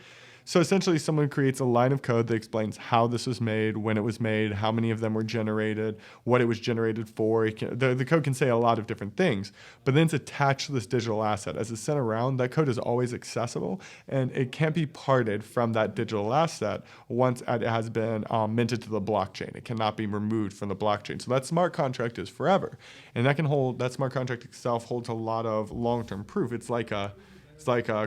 Speaker 1: So essentially someone creates a line of code that explains how this was made, when it was made, how many of them were generated, what it was generated for. The code can say a lot of different things, but then it's attached to this digital asset. As it's sent around, that code is always accessible, and it can't be parted from that digital asset once it has been minted to the blockchain. It cannot be removed from the blockchain. So that smart contract is forever, and that smart contract itself holds a lot of long-term proof. It's like a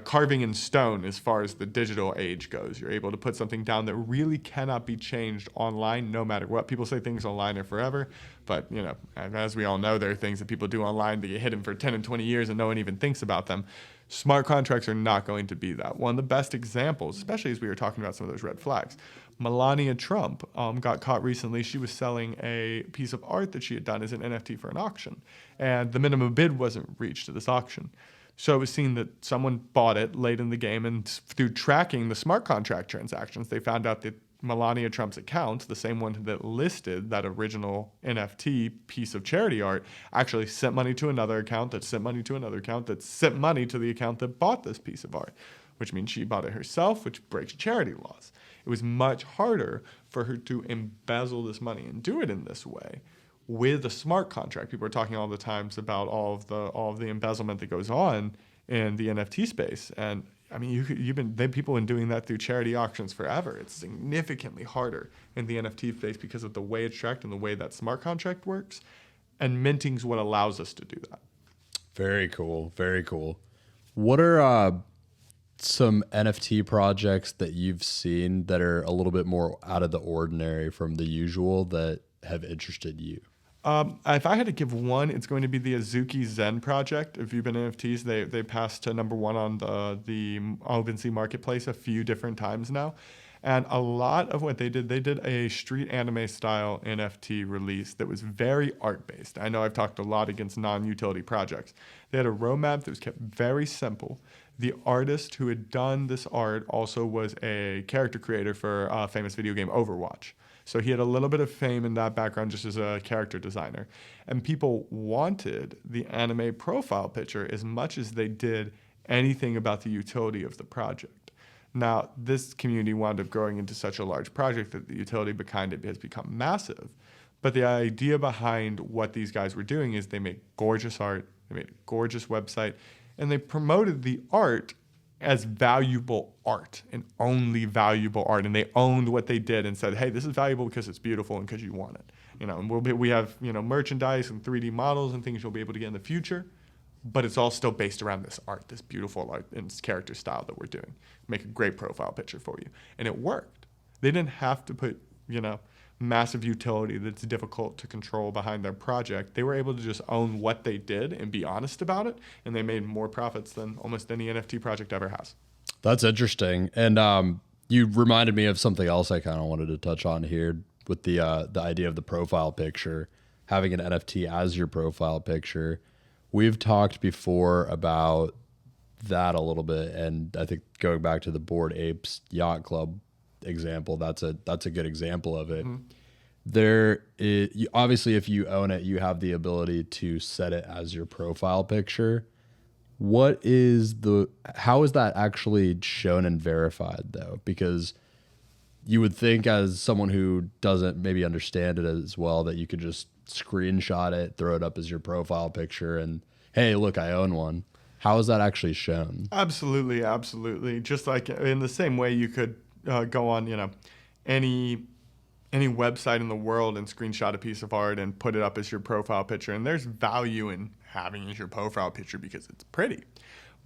Speaker 1: carving in stone as far as the digital age goes. You're able to put something down that really cannot be changed online no matter what. People say things online are forever, but as we all know, there are things that people do online that get hidden for 10 and 20 years and no one even thinks about them. Smart contracts are not going to be that. One of the best examples, especially as we were talking about some of those red flags, Melania Trump got caught recently. She was selling a piece of art that she had done as an NFT for an auction, and the minimum bid wasn't reached at this auction. So it was seen that someone bought it late in the game, and through tracking the smart contract transactions, they found out that Melania Trump's account, the same one that listed that original NFT piece of charity art, actually sent money to another account that sent money to another account that sent money to the account that bought this piece of art, which means she bought it herself, which breaks charity laws. It was much harder for her to embezzle this money and do it in this way with a smart contract. People are talking all the times about all of the embezzlement that goes on in the NFT space, and I mean, people have been doing that through charity auctions forever. It's significantly harder in the NFT space because of the way it's tracked and the way that smart contract works, and minting's what allows us to do that.
Speaker 2: Very cool. Very cool. What are some NFT projects that you've seen that are a little bit more out of the ordinary from the usual that have interested you?
Speaker 1: If I had to give one, it's going to be the Azuki Zen Project. If you've been NFTs, they passed to #1 on the OpenSea marketplace a few different times now. And a lot of what they did a street anime style NFT release that was very art based. I know I've talked a lot against non-utility projects. They had a roadmap that was kept very simple. The artist who had done this art also was a character creator for a famous video game Overwatch. So he had a little bit of fame in that background just as a character designer. And people wanted the anime profile picture as much as they did anything about the utility of the project. Now, this community wound up growing into such a large project that the utility behind it has become massive. But the idea behind what these guys were doing is they made gorgeous art, they made a gorgeous website, and they promoted the art as valuable art and only valuable art. And they owned what they did and said, hey, this is valuable because it's beautiful and because you want it. And we have, merchandise and 3D models and things you'll be able to get in the future, but it's all still based around this art, this beautiful art and this character style that we're doing. Make a great profile picture for you. And it worked. They didn't have to put, massive utility that's difficult to control behind their project. They were able to just own what they did and be honest about it, and they made more profits than almost any NFT project ever has.
Speaker 2: That's interesting. And you reminded me of something else I kind of wanted to touch on here with the idea of the profile picture, having an NFT as your profile picture. We've talked before about that a little bit, and I think going back to the Bored Apes Yacht Club example, that's a good example of it. Obviously, if you own it, you have the ability to set it as your profile picture. How is that actually shown and verified though? Because you would think, as someone who doesn't maybe understand it as well, that you could just screenshot it, throw it up as your profile picture, and hey, look, I own one. How is that actually shown?
Speaker 1: Absolutely. Just like in the same way you could go on, any website in the world and screenshot a piece of art and put it up as your profile picture. And there's value in having it as your profile picture because it's pretty.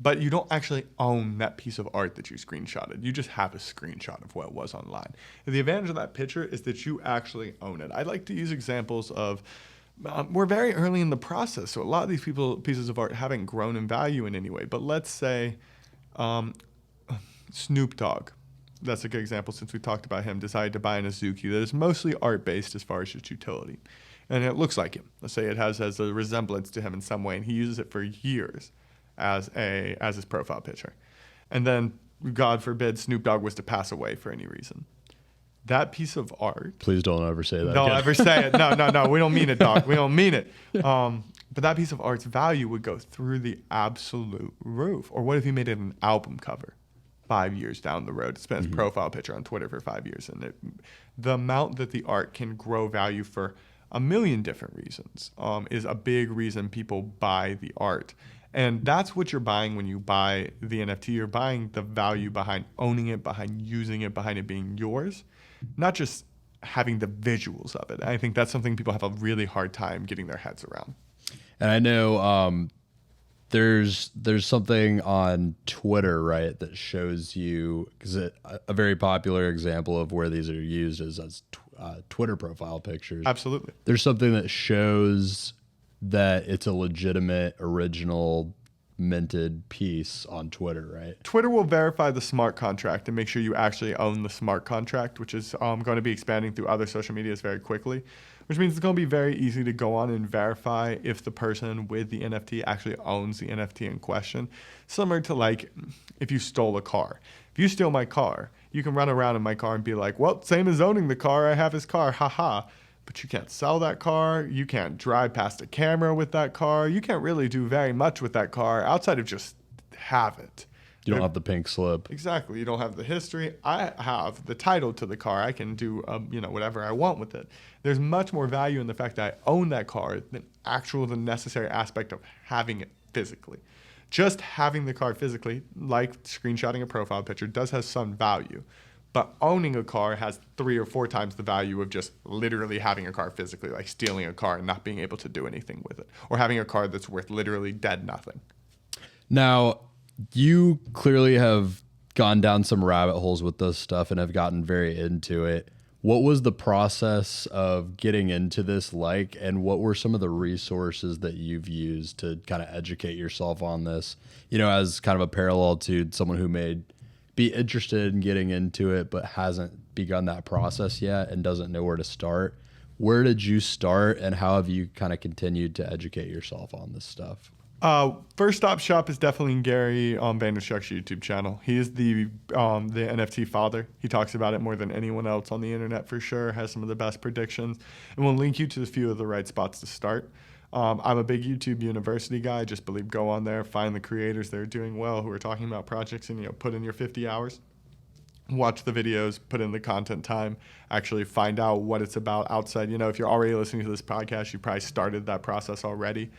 Speaker 1: But you don't actually own that piece of art that you screenshotted. You just have a screenshot of what was online. And the advantage of that picture is that you actually own it. I'd like to use examples of we're very early in the process, so a lot of these pieces of art haven't grown in value in any way. But let's say Snoop Dogg. That's a good example since we talked about him, decided to buy an Azuki that is mostly art-based as far as its utility. And it looks like him. Let's say it has a resemblance to him in some way, and he uses it for years as his profile picture. And then, God forbid, Snoop Dogg was to pass away for any reason. That piece of art...
Speaker 2: Please don't ever say that.
Speaker 1: Don't ever say it. No. We don't mean it, dog. We don't mean it. But that piece of art's value would go through the absolute roof. Or what if he made it an album cover 5 years down the road? It's been his profile picture on Twitter for 5 years. And the amount that the art can grow value for a million different reasons is a big reason people buy the art. And that's what you're buying when you buy the NFT. You're buying the value behind owning it, behind using it, behind it being yours, not just having the visuals of it. I think that's something people have a really hard time getting their heads around.
Speaker 2: And I know there's something on Twitter, right, that shows you, because a very popular example of where these are used is as Twitter profile pictures.
Speaker 1: Absolutely.
Speaker 2: There's something that shows that it's a legitimate, original, minted piece on Twitter, right?
Speaker 1: Twitter will verify the smart contract and make sure you actually own the smart contract, which is going to be expanding through other social medias very quickly, which means it's going to be very easy to go on and verify if the person with the NFT actually owns the NFT in question. Similar to like if you stole a car. If you steal my car, you can run around in my car and be like, well, same as owning the car, I have his car, haha. But you can't sell that car. You can't drive past a camera with that car. You can't really do very much with that car outside of just have it.
Speaker 2: You don't have the pink slip.
Speaker 1: Exactly. You don't have the history. I have the title to the car. I can do whatever I want with it. There's much more value in the fact that I own that car than the necessary aspect of having it physically. Just having the car physically, like screenshotting a profile picture, does have some value. But owning a car has 3 or 4 times the value of just literally having a car physically, like stealing a car and not being able to do anything with it, or having a car that's worth literally dead nothing.
Speaker 2: Now, you clearly have gone down some rabbit holes with this stuff and have gotten very into it. What was the process of getting into this like, and what were some of the resources that you've used to kind of educate yourself on this, as kind of a parallel to someone who may be interested in getting into it but hasn't begun that process yet and doesn't know where to start? Where did you start, and how have you kind of continued to educate yourself on this stuff?
Speaker 1: First stop shop is definitely Gary Vaynerchuk's YouTube channel. He is the NFT father. He talks about it more than anyone else on the internet for sure, has some of the best predictions, and will link you to a few of the right spots to start. I'm a big YouTube University guy. I just believe go on there, find the creators that are doing well, who are talking about projects, and put in your 50 hours. Watch the videos, put in the content time, actually find out what it's about outside. If you're already listening to this podcast, you probably started that process already.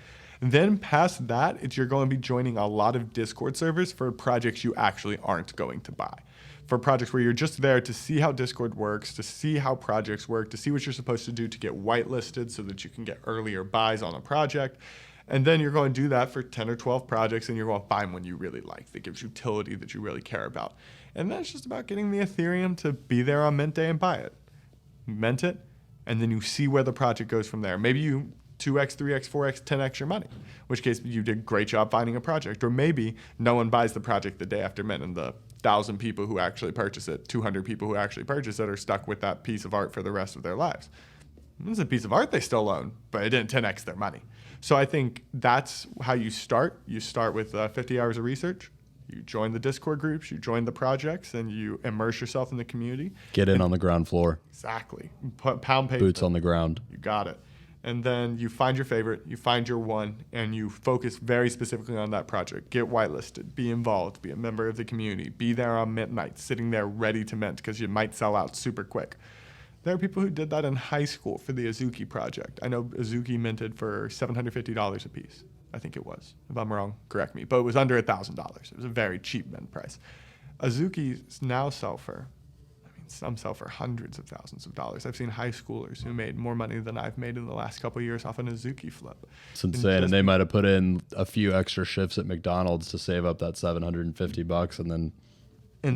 Speaker 1: Then past that, you're going to be joining a lot of Discord servers for projects you actually aren't going to buy. For projects where you're just there to see how Discord works, to see how projects work, to see what you're supposed to do to get whitelisted so that you can get earlier buys on a project. And then you're going to do that for 10 or 12 projects, and you're going to find one you really like that gives utility that you really care about. And then it's just about getting the Ethereum to be there on mint day and buy it. Mint it, and then you see where the project goes from there. Maybe you 2x, 3x, 4x, 10x your money, in which case you did a great job finding a project. Or maybe no one buys the project the day after mint, and the 1,000 people who actually purchase it, 200 people who actually purchase it are stuck with that piece of art for the rest of their lives. It's a piece of art they still own, but it didn't 10x their money. So I think that's how you start. You start with 50 hours of research. You join the Discord groups, you join the projects, and you immerse yourself in the community.
Speaker 2: Get in on the ground floor.
Speaker 1: Exactly. Put pound pavement.
Speaker 2: Boots on the ground.
Speaker 1: You got it. And then you find your favorite, you find your one, and you focus very specifically on that project. Get whitelisted, be involved, be a member of the community, be there on mint night, sitting there ready to mint because you might sell out super quick. There are people who did that in high school for the Azuki project. I know Azuki minted for $750 a piece. I think it was. If I'm wrong, correct me. But it was under $1,000. It was a very cheap mint price. Azuki's now sell for, some sell for hundreds of thousands of dollars. I've seen high schoolers who made more money than I've made in the last couple of years off an Azuki flip.
Speaker 2: It's insane. And they might have put in a few extra shifts at McDonald's to save up that $750 and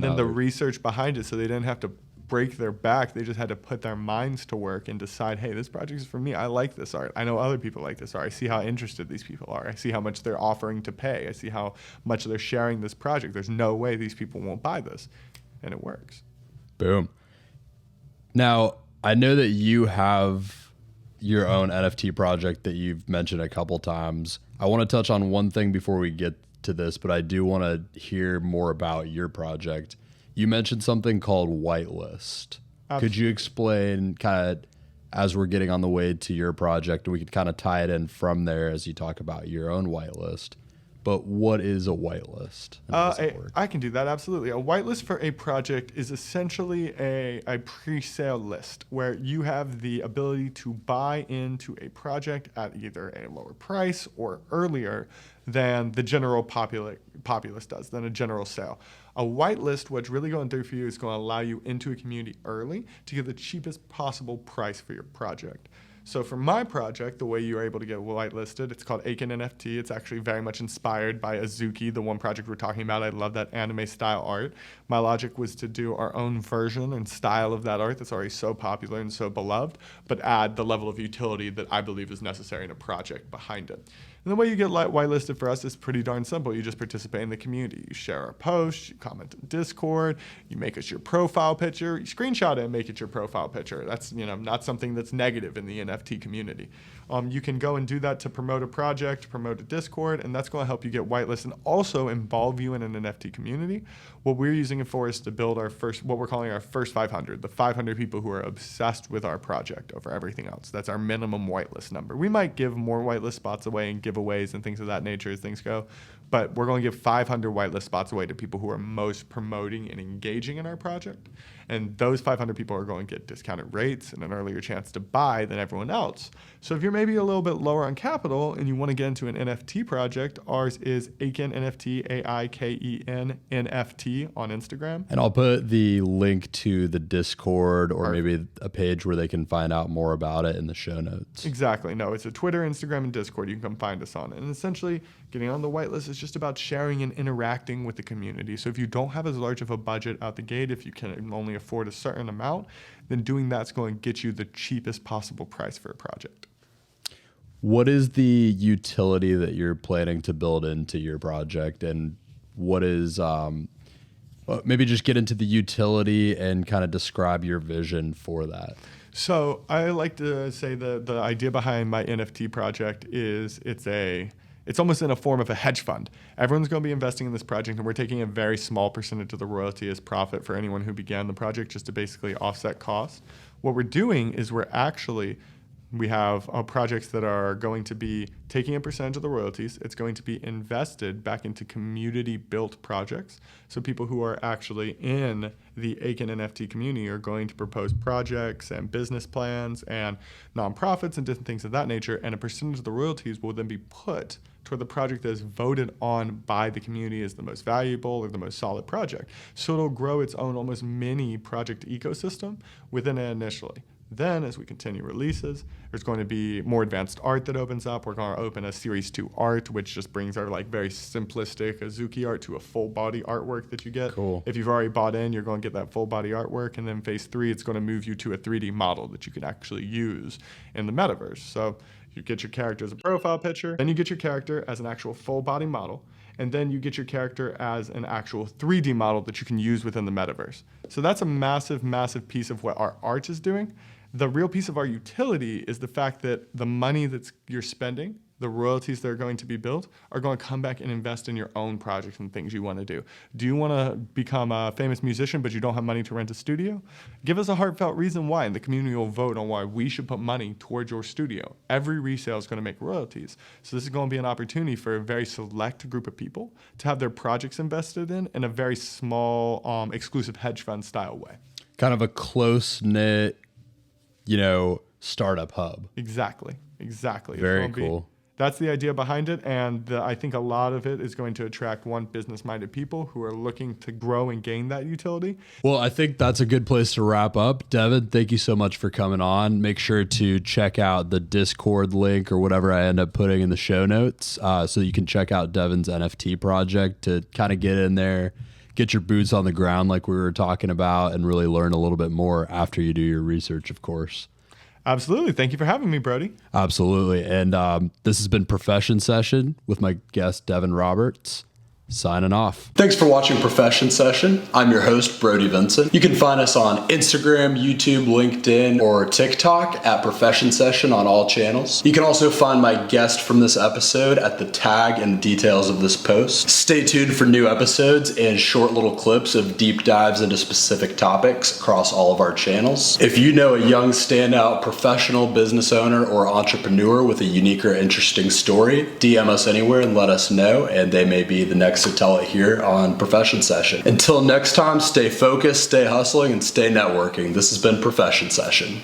Speaker 2: then
Speaker 1: the research behind it, so they didn't have to break their back. They just had to put their minds to work and decide, hey, this project is for me. I like this art. I know other people like this art. I see how interested these people are. I see how much they're offering to pay. I see how much they're sharing this project. There's no way these people won't buy this. And it works.
Speaker 2: Boom. Now, I know that you have your own NFT project that you've mentioned a couple times. I want to touch on one thing before we get to this, but I do want to hear more about your project. You mentioned something called whitelist.
Speaker 1: Absolutely.
Speaker 2: Could you explain kind of as we're getting on the way to your project, and we could kind of tie it in from there as you talk about your own whitelist. But what is a whitelist?
Speaker 1: I can do that, absolutely. A whitelist for a project is essentially a pre-sale list where you have the ability to buy into a project at either a lower price or earlier than the general populace does, than a general sale. A whitelist, what's really going to do for you is going to allow you into a community early to get the cheapest possible price for your project. So for my project, the way you're able to get whitelisted, it's called Aiken NFT. It's actually very much inspired by Azuki, the one project we're talking about. I love that anime style art. My logic was to do our own version and style of that art that's already so popular and so beloved, but add the level of utility that I believe is necessary in a project behind it. And the way you get whitelisted for us is pretty darn simple. You just participate in the community. You share our posts, you comment in Discord, you make us your profile picture, you screenshot it and make it your profile picture. That's not something that's negative in the NFT community. You can go and do that to promote a project, promote a Discord, and that's going to help you get whitelisted and also involve you in an NFT community. What we're using it for is to build our first, what we're calling our first 500, the 500 people who are obsessed with our project over everything else. That's our minimum whitelist number. We might give more whitelist spots away and giveaways and things of that nature as things go, but we're going to give 500 whitelist spots away to people who are most promoting and engaging in our project. And those 500 people are going to get discounted rates and an earlier chance to buy than everyone else. So if you're maybe a little bit lower on capital and you want to get into an NFT project, ours is Aiken NFT, AIKEN NFT on Instagram.
Speaker 2: And I'll put the link to the Discord or maybe a page where they can find out more about it in the show notes.
Speaker 1: Exactly. No, it's a Twitter, Instagram, and Discord. You can come find us on it. And essentially, getting on the whitelist is just about sharing and interacting with the community. So if you don't have as large of a budget out the gate, if you can only afford a certain amount, then doing that's going to get you the cheapest possible price for a project.
Speaker 2: What is the utility that you're planning to build into your project, and what is maybe just get into the utility and kind of describe your vision for that?
Speaker 1: So I like to say the idea behind my NFT project is it's almost in a form of a hedge fund. Everyone's going to be investing in this project, and we're taking a very small percentage of the royalty as profit for anyone who began the project, just to basically offset costs. What we're doing is we have projects that are going to be taking a percentage of the royalties. It's going to be invested back into community-built projects. So people who are actually in the Aiken NFT community are going to propose projects and business plans and nonprofits and different things of that nature. And a percentage of the royalties will then be put toward the project that is voted on by the community as the most valuable or the most solid project. So it'll grow its own almost mini project ecosystem within it initially. Then, as we continue releases, there's going to be more advanced art that opens up. We're going to open a Series 2 art, which just brings our very simplistic Azuki art to a full body artwork that you get.
Speaker 2: Cool.
Speaker 1: If you've already bought in, you're going to get that full body artwork. And then Phase 3, it's going to move you to a 3D model that you can actually use in the Metaverse. So you get your character as a profile picture, then you get your character as an actual full body model, and then you get your character as an actual 3D model that you can use within the Metaverse. So that's a massive, massive piece of what our art is doing. The real piece of our utility is the fact that the money that you're spending, the royalties that are going to be built, are going to come back and invest in your own projects and things you want to do. Do you want to become a famous musician, but you don't have money to rent a studio? Give us a heartfelt reason why, and the community will vote on why we should put money towards your studio. Every resale is going to make royalties. So this is going to be an opportunity for a very select group of people to have their projects invested in a very small, exclusive hedge fund style way.
Speaker 2: Kind of a close-knit, startup hub.
Speaker 1: Exactly.
Speaker 2: Very cool.
Speaker 1: That's the idea behind it, and I think a lot of it is going to attract business-minded people who are looking to grow and gain that utility.
Speaker 2: Well, I think that's a good place to wrap up. Devin, thank you so much for coming on. Make sure to check out the Discord link or whatever I end up putting in the show notes so you can check out Devin's NFT project to kind of get in there, get your boots on the ground like we were talking about, and really learn a little bit more after you do your research, of course.
Speaker 1: Absolutely. Thank you for having me, Brody.
Speaker 2: Absolutely. And this has been Profession Session with my guest, Devin Roberts. Signing off. Thanks for watching Profession Session. I'm your host, Brody Vincent. You can find us on Instagram, YouTube, LinkedIn, or TikTok at Profession Session on all channels. You can also find my guest from this episode at the tag and details of this post. Stay tuned for new episodes and short little clips of deep dives into specific topics across all of our channels. If you know a young standout professional business owner or entrepreneur with a unique or interesting story, DM us anywhere and let us know, and they may be the next to tell it here on Profession Session. Until next time, stay focused, stay hustling, and stay networking. This has been Profession Session.